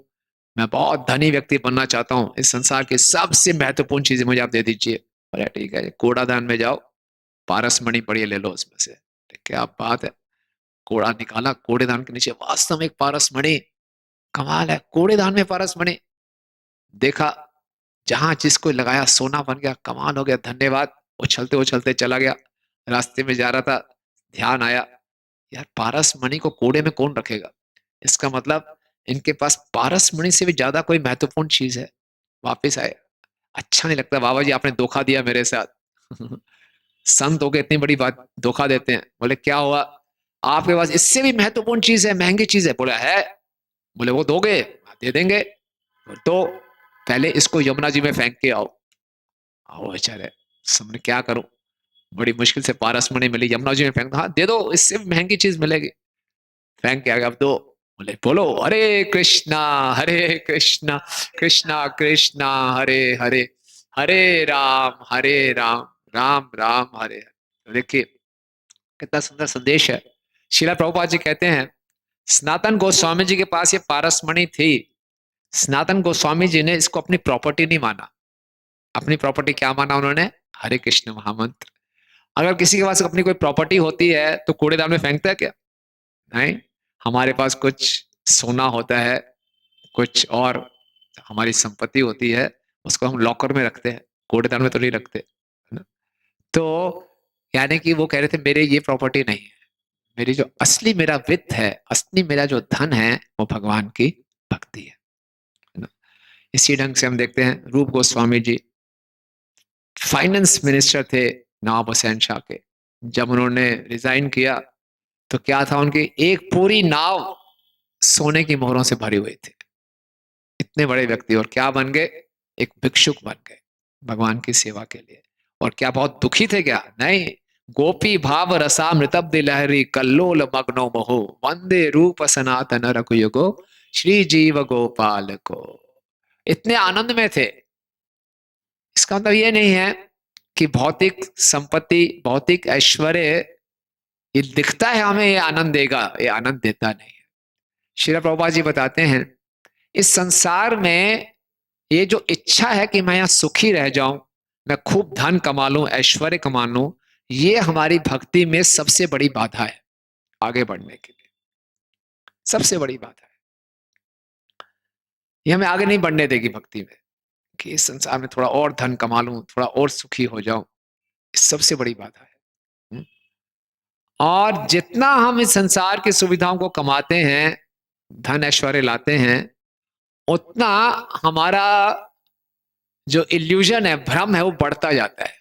मैं बहुत धनी व्यक्ति बनना चाहता हूँ, इस संसार की सबसे महत्वपूर्ण चीजें मुझे आप दे दीजिए। बोले ठीक है, कूड़ादान में जाओ, पारसमणि पड़ी ले लो उसमें से। क्या बात है, कूड़ा निकाला, कूड़ेदान के नीचे वास्तव में एक पारसमणि। कमाल है, कूड़ेदान में पारसमणि। देखा, जहां जिसको लगाया सोना बन गया, कमाल हो गया, धन्यवाद। उछलते उछलते चला गया। रास्ते में जा रहा था, ध्यान आया, यार पारसमणि को कूड़े में कौन रखेगा? इसका मतलब इनके पास पारसमणि से भी ज्यादा कोई महत्वपूर्ण चीज है। वापिस आए, अच्छा नहीं लगता बाबा जी, आपने धोखा दिया मेरे साथ। संत होके इतनी बड़ी बात धोखा देते हैं। बोले क्या हुआ? आपके पास इससे भी महत्वपूर्ण चीज है, महंगी चीज है। बोला है। बोले वो दोगे? दे देंगे। तो पहले इसको यमुना जी में फेंक के आओ। आओ बेचारे, सामने क्या करूं, बड़ी मुश्किल से पारसमणि मिली, यमुना जी में फेंक, हाँ दे दो, इससे महंगी चीज मिलेगी। फेंक के आ गया, अब दो। बोले बोलो हरे कृष्णा कृष्णा कृष्णा हरे हरे, हरे राम राम राम हरे हरे। तो देखिए कितना सुंदर संदेश है। शिला प्रभुपाद जी कहते हैं सनातन गोस्वामी जी के पास ये पारसमणि थी। सनातन गोस्वामी जी ने इसको अपनी प्रॉपर्टी नहीं माना। अपनी प्रॉपर्टी क्या माना उन्होंने? हरे कृष्ण महामंत्र। अगर किसी के पास अपनी कोई प्रॉपर्टी होती है तो कूड़ेदान में फेंकता है क्या? नहीं। हमारे पास कुछ सोना होता है, कुछ और हमारी संपत्ति होती है, उसको हम लॉकर में रखते हैं, कूड़ेदान में तो नहीं रखते, है ना? तो यानी कि वो कह रहे थे मेरे ये प्रॉपर्टी नहीं है, मेरी जो असली मेरा वित्त है, असली मेरा जो धन है वो भगवान की भक्ति है ना? इसी ढंग से हम देखते हैं रूप गोस्वामी जी फाइनेंस मिनिस्टर थे नवाब हुसैन शाह के। जब उन्होंने रिजाइन किया तो क्या था, उनकी एक पूरी नाव सोने की मोहरों से भरी हुई थी। इतने बड़े व्यक्ति और क्या बन गए? एक भिक्षुक बन गए भगवान की सेवा के लिए। और क्या बहुत दुखी थे क्या? नहीं। गोपी भाव रसामृतब्ध लहरी कल्लोल मग्नो मोहो, वंदे रूप सनातन रघुयुगो श्री जीव गोपाल को। इतने आनंद में थे। इसका मतलब ये नहीं है कि भौतिक संपत्ति, भौतिक ऐश्वर्य ये दिखता है हमें ये आनंद देगा, ये आनंद देता नहीं है। श्रील प्रभुपाद जी बताते हैं इस संसार में ये जो इच्छा है कि मैं यहां सुखी रह जाऊं, मैं खूब धन कमा लूं, ऐश्वर्य कमा लूं, ये हमारी भक्ति में सबसे बड़ी बाधा है आगे बढ़ने के लिए। सबसे बड़ी बाधा है, ये हमें आगे नहीं बढ़ने देगी भक्ति में, कि इस संसार में थोड़ा और धन कमा लूं, थोड़ा और सुखी हो जाऊं, सबसे बड़ी बाधा है। और जितना हम इस संसार की सुविधाओं को कमाते हैं, धन ऐश्वर्य लाते हैं, उतना हमारा जो इल्यूजन है, भ्रम है, वो बढ़ता जाता है।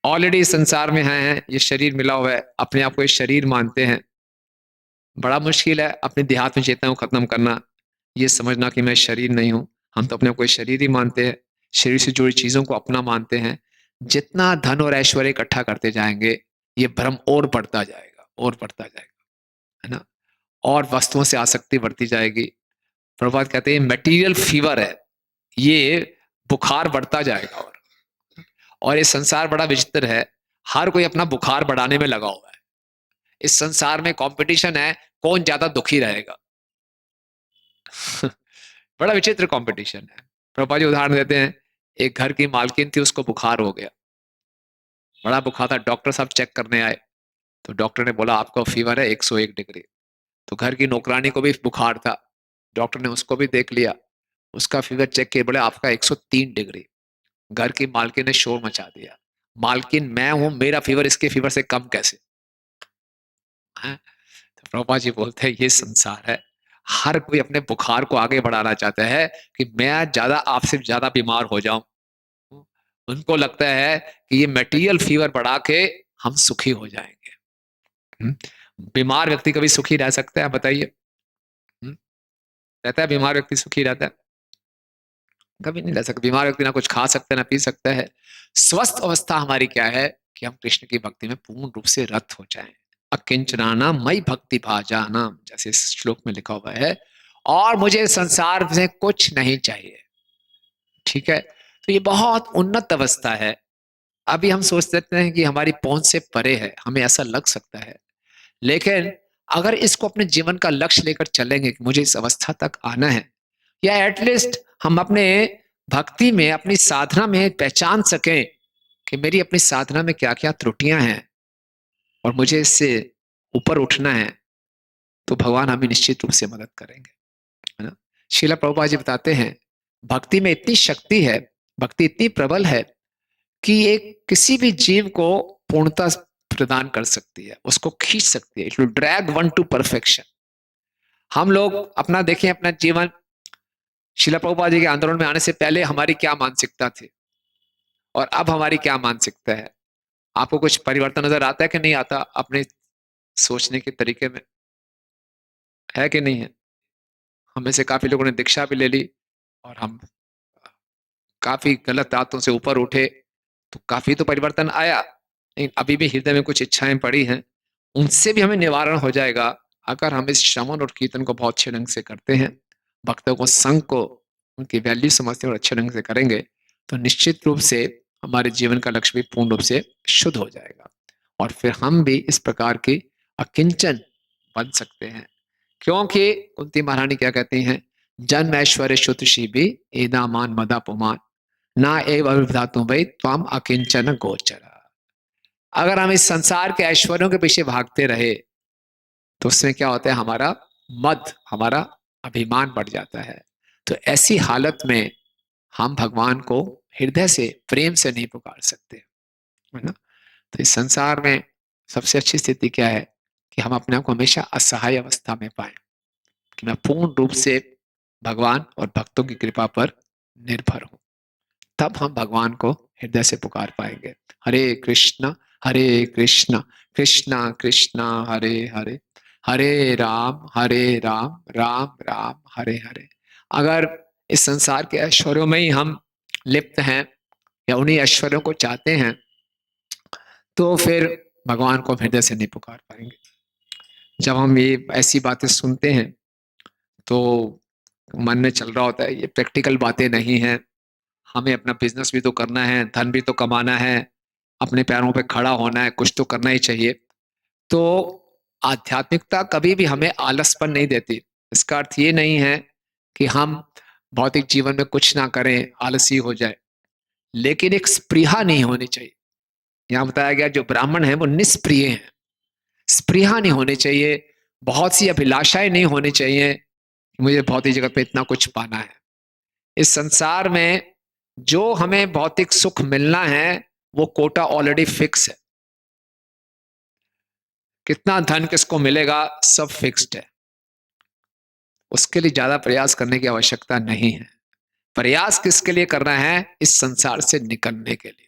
ऑलरेडी संसार में हैं, ये शरीर मिला हुआ है, अपने आप को ये शरीर मानते हैं। बड़ा मुश्किल है अपने देहात में चेतना को खत्म करना, ये समझना कि मैं शरीर नहीं हूं। हम तो अपने आप को शरीर ही मानते हैं, शरीर से जुड़ी चीजों को अपना मानते हैं। जितना धन और ऐश्वर्य इकट्ठा करते जाएंगे, ये भ्रम और बढ़ता जाएगा, और बढ़ता जाएगा, है ना। और वस्तुओं से आसक्ति बढ़ती जाएगी। प्रभुपाद कहते हैं मटेरियल फीवर है, ये बुखार बढ़ता जाएगा। और ये संसार बड़ा विचित्र है, हर कोई अपना बुखार बढ़ाने में लगा हुआ है। इस संसार में कंपटीशन है, कौन ज्यादा दुखी रहेगा। बड़ा विचित्र कंपटीशन है। प्रभुपाद जी उदाहरण देते हैं, एक घर की मालकिन थी, उसको बुखार हो गया, बड़ा बुखार था। डॉक्टर साहब चेक करने आए, तो डॉक्टर ने बोला आपका फीवर है 101 डिग्री। तो घर की नौकरानी को भी बुखार था, डॉक्टर ने उसको भी देख लिया, उसका फीवर चेक किया, बोले आपका 103 डिग्री। घर की मालकिन ने शोर मचा दिया, मालकिन मैं हूं, मेरा फीवर इसके फीवर से कम कैसे है। तो प्रभुपाद जी बोलते हैं ये संसार है, हर कोई अपने बुखार को आगे बढ़ाना चाहता है कि मैं ज्यादा आपसे ज्यादा बीमार हो जाऊं। उनको लगता है कि ये मटेरियल फीवर बढ़ा के हम सुखी हो जाएंगे। हम्म? बीमार व्यक्ति कभी सुखी रह सकता है, बताइए? हम्म? रहता है बीमार व्यक्ति सुखी रहता है? कभी नहीं रह सकता। बीमार व्यक्ति ना कुछ खा सकता है ना पी सकता है। स्वस्थ अवस्था हमारी क्या है कि हम कृष्ण की भक्ति में पूर्ण रूप से रत हो जाएं। अकिंचनाना मई भक्ति भाजाना, जैसे इस श्लोक में लिखा हुआ है, और मुझे संसार से कुछ नहीं चाहिए। ठीक है, तो ये बहुत उन्नत अवस्था है। अभी हम सोच सकते हैं कि हमारी पहुंच से परे है, हमें ऐसा लग सकता है, लेकिन अगर इसको अपने जीवन का लक्ष्य लेकर चलेंगे कि मुझे इस अवस्था तक आना है, या एटलीस्ट हम अपने भक्ति में, अपनी साधना में पहचान सकें कि मेरी अपनी साधना में क्या क्या त्रुटियां हैं और मुझे इससे ऊपर उठना है, तो भगवान हमें निश्चित रूप से मदद करेंगे, है ना। श्रीला प्रभुपाद जी बताते हैं भक्ति में इतनी शक्ति है, भक्ति इतनी प्रबल है कि एक किसी भी जीव को पूर्णता प्रदान कर सकती है, उसको खींच सकती है। It will drag one two perfection. हम लोग अपना देखें, अपना जीवन शिला प्रभुपाद जी के आंदोलन में आने से पहले हमारी क्या मानसिकता थी और अब हमारी क्या मानसिकता है। आपको कुछ परिवर्तन नजर आता है कि नहीं आता अपने सोचने के तरीके में? है कि नहीं है? हमें से काफी लोगों ने दीक्षा भी ले ली और हम काफी गलत आदतों से ऊपर उठे, तो काफी तो परिवर्तन आया। लेकिन अभी भी हृदय में कुछ इच्छाएं पड़ी हैं, उनसे भी हमें निवारण हो जाएगा अगर हम इस श्रवण और कीर्तन को बहुत अच्छे ढंग से करते हैं, भक्तों को, संघ को, उनकी वैल्यू समझते हैं और अच्छे ढंग से करेंगे, तो निश्चित रूप से हमारे जीवन का लक्ष्य भी पूर्ण रूप से शुद्ध हो जाएगा। और फिर हम भी इस प्रकार की अकिंचन बन सकते हैं। क्योंकि कुंती महारानी क्या कहती हैं, जन्म ऐश्वर्य श्रुति भी एदामान मदापुमान ना एव अभिधातु भाई त्वम अकिंचन गोचरा। अगर हम इस संसार के ऐश्वर्यों के पीछे भागते रहे, तो उसमें क्या होता है, हमारा मद, हमारा अभिमान बढ़ जाता है। तो ऐसी हालत में हम भगवान को हृदय से, प्रेम से नहीं पुकार सकते, है ना। तो इस संसार में सबसे अच्छी स्थिति क्या है कि हम अपने आप को हमेशा असहाय अवस्था में पाए, कि मैं पूर्ण रूप से भगवान और भक्तों की कृपा पर निर्भर हूं। तब हम भगवान को हृदय से पुकार पाएंगे। हरे कृष्णा कृष्णा कृष्णा हरे हरे, हरे राम राम राम हरे हरे। अगर इस संसार के ऐश्वर्यों में ही हम लिप्त हैं या उन्हीं ऐश्वर्यों को चाहते हैं, तो फिर भगवान को हृदय से नहीं पुकार पाएंगे। जब हम ये ऐसी बातें सुनते हैं तो मन में चल रहा होता है ये प्रैक्टिकल बातें नहीं है, हमें अपना बिजनेस भी तो करना है, धन भी तो कमाना है, अपने पैरों पे खड़ा होना है, कुछ तो करना ही चाहिए। तो आध्यात्मिकता कभी भी हमें आलसपन नहीं देती। इसका अर्थ ये नहीं है कि हम भौतिक जीवन में कुछ ना करें, आलसी हो जाए, लेकिन एक स्पृहा नहीं होनी चाहिए। यहाँ बताया गया जो ब्राह्मण है वो निष्प्रिय है, स्पृहा नहीं होनी चाहिए, बहुत सी अभिलाषाएं नहीं होनी चाहिए कि मुझे भौतिक जगत पे इतना कुछ पाना है। इस संसार में जो हमें भौतिक सुख मिलना है वो कोटा ऑलरेडी फिक्स है। कितना धन किसको मिलेगा सब फिक्स्ड है, उसके लिए ज्यादा प्रयास करने की आवश्यकता नहीं है। प्रयास किसके लिए कर रहे हैं? इस संसार से निकलने के लिए।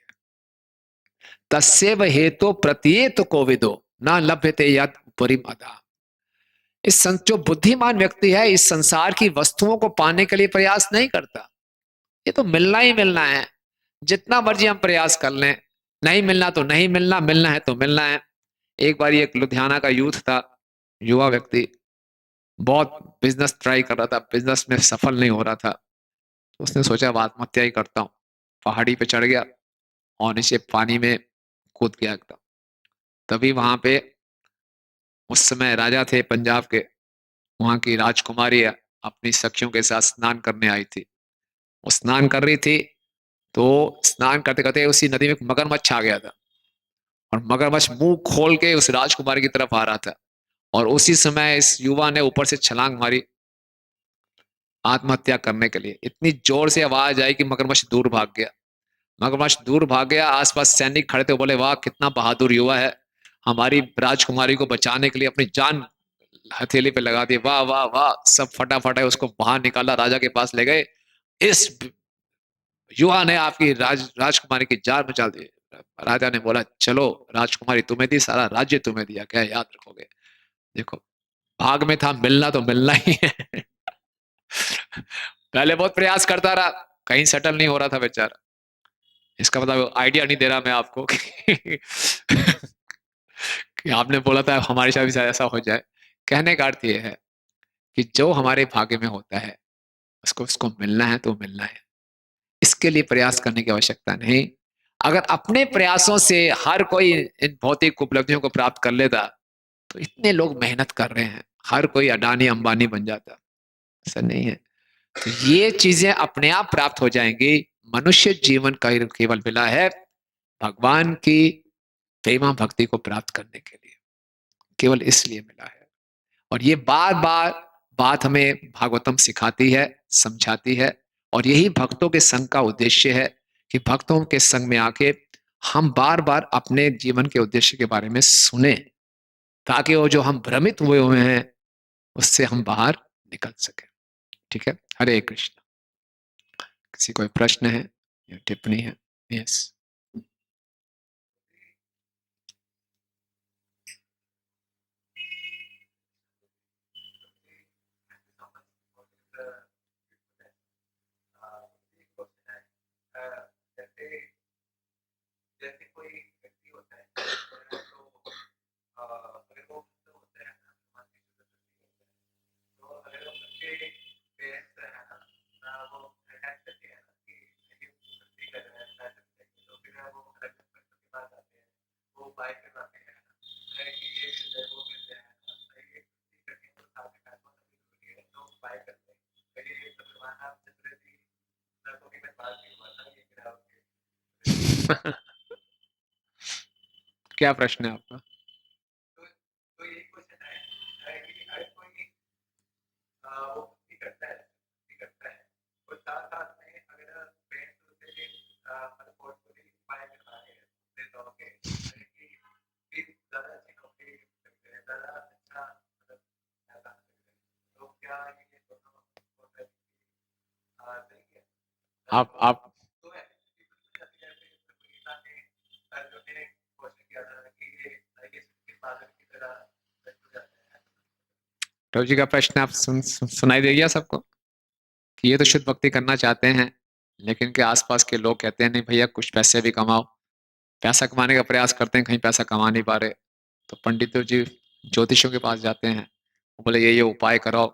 तस्यैव हेतु प्रत्येत कोविदो न लभ्यते यत् उपरिमदा। जो बुद्धिमान व्यक्ति है इस संसार की वस्तुओं को पाने के लिए प्रयास नहीं करता। ये तो मिलना ही मिलना है, जितना मर्जी हम प्रयास कर लें, नहीं मिलना तो नहीं मिलना, मिलना है तो मिलना है। एक बार एक लुधियाना का यूथ था, युवा व्यक्ति, बहुत बिजनेस ट्राई कर रहा था, बिजनेस में सफल नहीं हो रहा था, तो उसने सोचा अब आत्महत्या ही करता हूँ। पहाड़ी पे चढ़ गया और नीचे पानी में कूद गया एकदम। तभी वहां पे उस समय राजा थे पंजाब के, वहां की राजकुमारी अपनी सखियों के साथ स्नान करने आई थी। वो स्नान कर रही थी, तो स्नान करते करते उसी नदी में मगरमच्छ आ गया था, और मगरमच्छ मुंह खोल के उस राजकुमारी की तरफ आ रहा था, और उसी समय इस युवा ने ऊपर से छलांग मारी आत्महत्या करने के लिए। इतनी जोर से आवाज आई कि मगरमच्छ दूर भाग गया। मगरमच्छ दूर भाग गया, आसपास सैनिक खड़े थे, बोले वाह कितना बहादुर युवा है, हमारी राजकुमारी को बचाने के लिए अपनी जान हथेली पे लगा दी, वाह वाह वाह। सब फटाफट उसको बाहर निकाला, राजा के पास ले गए। इस युवा ने आपकी राजकुमारी की जान बचा दी। राजा ने बोला चलो, राजकुमारी तुम्हें दी, सारा राज्य तुम्हें दिया, क्या याद रखोगे? देखो, भाग में था, मिलना तो मिलना ही है। पहले बहुत प्रयास करता रहा, कहीं सेटल नहीं हो रहा था बेचारा। इसका मतलब आइडिया नहीं दे रहा मैं आपको कि, कि आपने बोला था हमारे साथ भी शायद ऐसा हो जाए। कहने का अर्थ ये है कि जो हमारे भाग्य में होता है उसको उसको मिलना है तो मिलना है, इसके लिए प्रयास करने की आवश्यकता नहीं। अगर अपने प्रयासों से हर कोई इन भौतिक उपलब्धियों को प्राप्त कर लेता, तो इतने लोग मेहनत कर रहे हैं, हर कोई अडानी अंबानी बन जाता। ऐसा नहीं है। तो ये चीजें अपने आप प्राप्त हो जाएंगी। मनुष्य जीवन का केवल मिला है भगवान की प्रेमा भक्ति को प्राप्त करने के लिए, केवल इसलिए मिला है। और ये बार बार बात हमें भागवतम सिखाती है, समझाती है, और यही भक्तों के संग का उद्देश्य है कि भक्तों के संग में आके हम बार बार अपने जीवन के उद्देश्य के बारे में सुने, ताकि वो जो हम भ्रमित हुए हुए हैं उससे हम बाहर निकल सके। ठीक है, हरे कृष्ण। किसी कोई प्रश्न है या टिप्पणी है? यस। क्या प्रश्न है आपका? आप प्रभु जी का प्रश्न आप सुनाई दे गया सबको कि ये तो शुद्ध भक्ति करना चाहते हैं, लेकिन के आसपास के लोग कहते हैं नहीं भैया कुछ पैसे भी कमाओ, पैसा कमाने का प्रयास करते हैं, कहीं पैसा कमा नहीं पा रहे, तो पंडितों जी ज्योतिषियों के पास जाते हैं, वो बोले ये उपाय कराओ,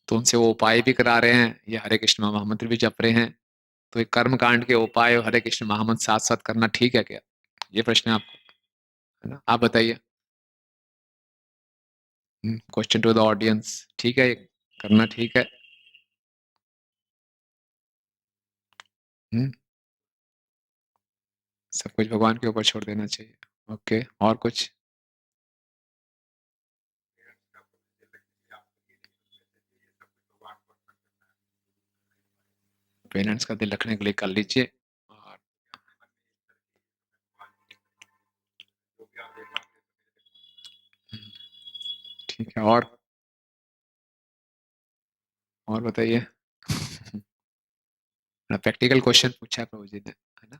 तो उनसे वो उपाय भी करा रहे हैं, ये हरे कृष्ण महामंत्र भी जप रहे हैं। तो ये कर्म कांड के उपाय और हरे कृष्ण महामंत्र साथ साथ करना ठीक है क्या? ये प्रश्न है आपको, है ना? आप बताइए। क्वेश्चन टू द ऑडियंस, ठीक है ये करना ठीक है? हम्म, सब कुछ भगवान के ऊपर छोड़ देना चाहिए। ओके, और कुछ? पेरेंट्स का दिल रखने के लिए कर लीजिए। और ठीक है, और बताइए। प्रैक्टिकल क्वेश्चन पूछा है प्रभु जी ने, है ना।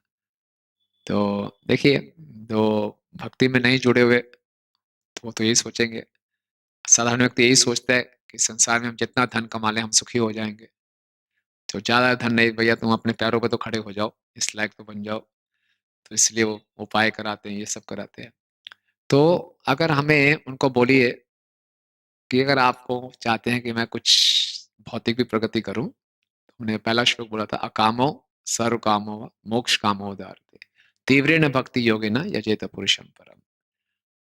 तो देखिए, जो भक्ति में नहीं जुड़े हुए तो वो तो यही सोचेंगे, साधारण व्यक्ति यही सोचता है कि संसार में हम जितना धन कमा लें हम सुखी हो जाएंगे। तो ज्यादा धन नहीं भैया, तुम अपने पैरों पे तो खड़े हो जाओ, इस लायक तो बन जाओ। तो इसलिए वो उपाय कराते हैं, ये सब कराते हैं। तो अगर हमें उनको बोलिए कि अगर आपको चाहते हैं कि मैं कुछ भौतिक भी प्रगति करूं, तो उन्हें पहला श्लोक बोला था, अकामो सर्व कामो वा मोक्ष कामो दारते तीव्रेण भक्ति योगेन यजेत पुरुषम परम।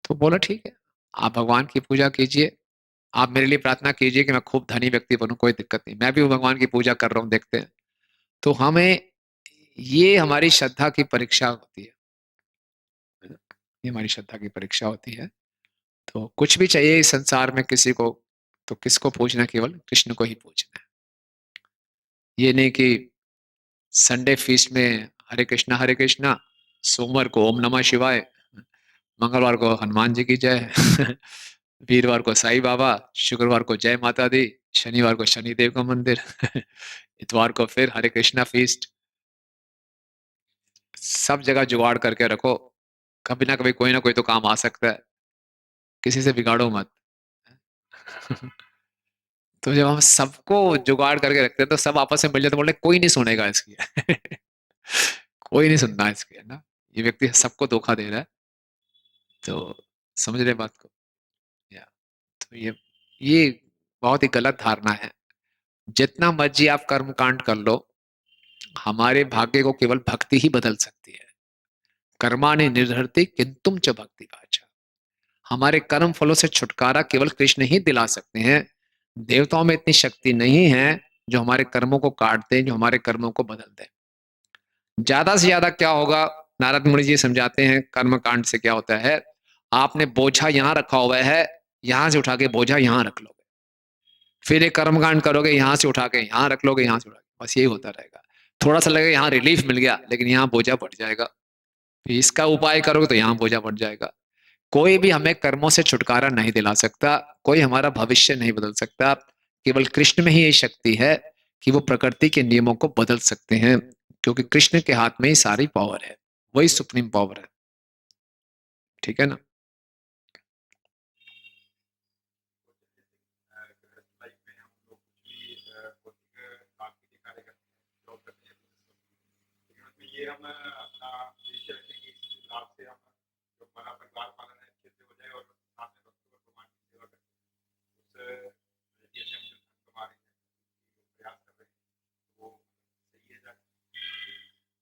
तो बोला ठीक है, आप भगवान की पूजा कीजिए, आप मेरे लिए प्रार्थना कीजिए कि मैं खूब धनी व्यक्ति बनूं, कोई दिक्कत नहीं, मैं भी भगवान की पूजा कर रहा हूं, देखते हैं। तो हमें, ये हमारी श्रद्धा की परीक्षा होती है, ये हमारी श्रद्धा की परीक्षा होती है। तो कुछ भी चाहिए इस संसार में किसी को, तो किसको पूजना, केवल कृष्ण को ही पूजना है। ये नहीं कि संडे फीस्ट में हरे कृष्णा, सोमवार को ओम नमः शिवाय, मंगलवार को हनुमान जी की जय, वीरवार को साईं बाबा, शुक्रवार को जय माता दी, शनिवार को शनिदेव का मंदिर, इतवार को फिर हरे कृष्णा फीस्ट। सब जगह जुगाड़ करके रखो, कभी ना कभी कोई ना कोई तो काम आ सकता है, किसी से बिगाड़ो मत। तो जब हम सबको जुगाड़ करके रखते हैं तो सब आपस में मिल जाते, बोलते कोई नहीं सुनेगा इसकी। कोई नहीं सुनना इसकी, है ना, ये व्यक्ति सबको धोखा दे रहा है। तो समझ रहे बात को, या तो ये बहुत ही गलत धारणा है। जितना मर्जी आप कर्म कांड कर लो, हमारे भाग्य को केवल भक्ति ही बदल सकती है। कर्माणि निर्हरति किंतुम च भक्ति भाचा। हमारे कर्म फलों से छुटकारा केवल कृष्ण ही दिला सकते हैं। देवताओं में इतनी शक्ति नहीं है जो हमारे कर्मों को काट दे, जो हमारे कर्मों को बदल दे। ज्यादा से ज्यादा क्या होगा, नारद मुनि जी समझाते हैं कर्म कांड से क्या होता है। आपने बोझा यहां रखा हुआ है, यहां से उठा के बोझा यहां रख लोगे, फिर एक कर्मकांड करोगे, यहां से उठा के यहां रख लोगे, यहां से उठा के, बस यही होता रहेगा। थोड़ा सा लगेगा यहाँ रिलीफ मिल गया, लेकिन यहाँ बोझा बढ़ जाएगा। फिर इसका उपाय करोगे तो यहाँ बोझा बढ़ जाएगा। कोई भी हमें कर्मों से छुटकारा नहीं दिला सकता, कोई हमारा भविष्य नहीं बदल सकता। केवल कृष्ण में ही ये शक्ति है कि वो प्रकृति के नियमों को बदल सकते हैं, क्योंकि कृष्ण के हाथ में ही सारी पावर है, वही सुप्रीम पावर है। ठीक है ना।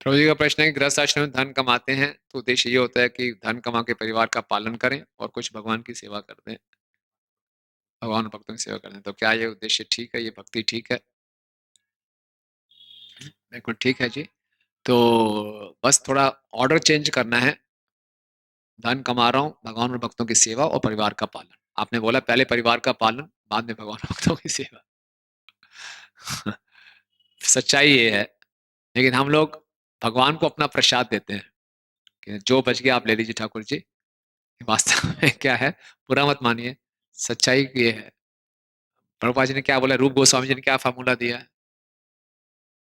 प्रभु जी का प्रश्न है कि गृहस्थ आश्रम में धन कमाते हैं तो उद्देश्य ये होता है कि धन कमा के परिवार का पालन करें और कुछ भगवान की सेवा कर दें, भगवान भक्तों की सेवा कर दें। तो क्या ये उद्देश्य ठीक है, ये भक्ति ठीक है? बिल्कुल ठीक है जी। तो बस थोड़ा ऑर्डर चेंज करना है। धन कमा रहा हूँ, भगवान और भक्तों की सेवा और परिवार का पालन। आपने बोला पहले परिवार का पालन, बाद में भगवान और भक्तों की सेवा। सच्चाई ये है। लेकिन हम लोग भगवान को अपना प्रसाद देते हैं कि जो बच गया आप ले लीजिए ठाकुर जी। वास्तव में क्या है, बुरा मत मानिए, सच्चाई ये है। प्रभुपाद जी ने क्या बोला, रूप गोस्वामी जी ने क्या फार्मूला दिया है,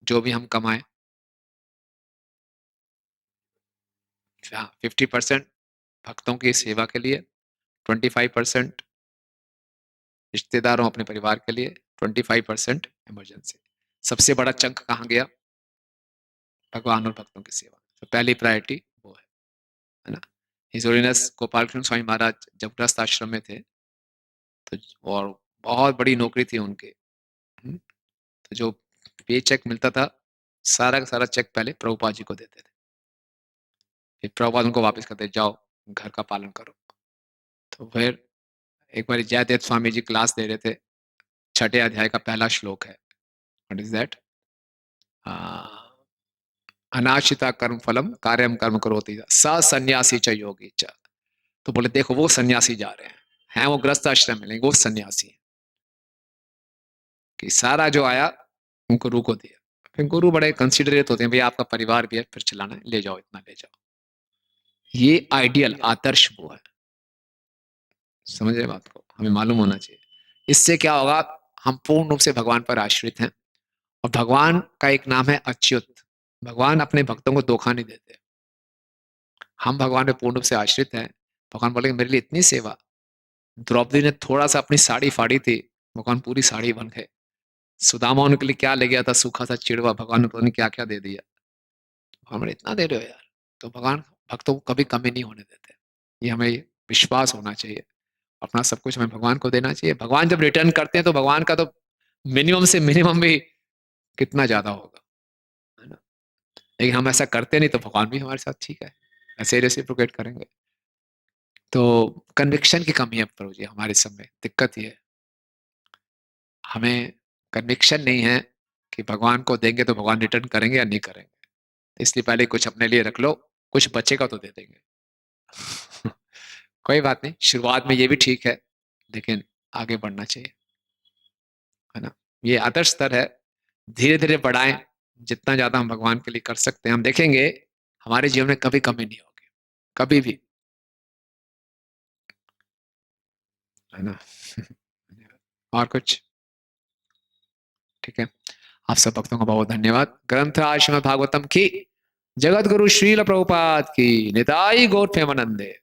जो भी हम कमाएं, हाँ, 50% भक्तों की सेवा के लिए, 25% रिश्तेदारों अपने परिवार के लिए, 25% इमरजेंसी। सबसे बड़ा चंक कहाँ गया, भगवान और भक्तों की सेवा। तो पहली प्रायोरिटी वो है ना। हिज होलीनेस गोपाल कृष्ण स्वामी महाराज जब गृहस्थ आश्रम में थे, तो और बहुत बड़ी नौकरी थी उनके, तो जो पे चेक मिलता था, सारा का सारा चेक पहले प्रभुपाद जी को देते थे, फिर प्रभुपाद उनको वापस करते, जाओ घर का पालन करो। तो फिर एक बार जयदेव स्वामी जी क्लास दे रहे थे, छठे अध्याय का पहला श्लोक है, व्हाट इज दैट, अनाशिता कर्म फलम कार्यम कर्म करोति स सन्यासी च योगी च। तो बोले देखो वो सन्यासी जा रहे हैं वो ग्रस्त आश्रम में, लेकिन वो सन्यासी है कि सारा जो आया उनको गुरु को दिया। फिर गुरु बड़े कंसिडरेट होते हैं, भैया आपका परिवार भी है, फिर चलाना है, ले जाओ इतना ले जाओ। ये आइडियल आदर्श वो है। समझ रहे बात को, हमें मालूम होना चाहिए। इससे क्या होगा, हम पूर्ण रूप से भगवान पर आश्रित हैं। और भगवान का एक नाम है अच्युत, भगवान अपने भक्तों को धोखा नहीं देते। हम भगवान पे पूर्ण रूप से आश्रित हैं। भगवान बोलेंगे मेरे लिए इतनी सेवा। द्रौपदी ने थोड़ा सा अपनी साड़ी फाड़ी थी, भगवान पूरी साड़ी बन गए। सुदामा उनके लिए क्या ले गया था, सूखा सा चिड़वा, भगवान ने पता नहीं क्या क्या दे दिया। भगवान बोले इतना दे रहे हो यार। तो भगवान भक्तों को कभी कमी नहीं होने देते। ये हमें विश्वास होना चाहिए। अपना सब कुछ हमें भगवान को देना चाहिए। भगवान जब रिटर्न करते हैं तो भगवान का तो मिनिमम से मिनिमम भी कितना ज्यादा होगा, है ना। लेकिन हम ऐसा करते नहीं तो भगवान भी हमारे साथ ठीक है, ऐसे रेसिप्रोकेट करेंगे। तो कन्विक्शन की कमी है प्रभु जी हमारे समय, दिक्कत ये है हमें कन्विक्शन नहीं है कि भगवान को देंगे तो भगवान रिटर्न करेंगे या नहीं करेंगे। इसलिए पहले कुछ अपने लिए रख लो, कुछ बचेगा तो दे देंगे। कोई बात नहीं, शुरुआत में ये भी ठीक है, लेकिन आगे बढ़ना चाहिए, है ना। ये आदर्श स्तर है, धीरे धीरे बढ़ाएं। जितना ज्यादा हम भगवान के लिए कर सकते हैं, हम देखेंगे हमारे जीवन में कभी कमी नहीं होगी, कभी भी, है ना। और कुछ? ठीक है, आप सब भक्तों का बहुत धन्यवाद। ग्रंथ आज श्रीमद् भागवतम की, जगत गुरु श्रील प्रभुपाद की, निताई गौर प्रेमानंदे।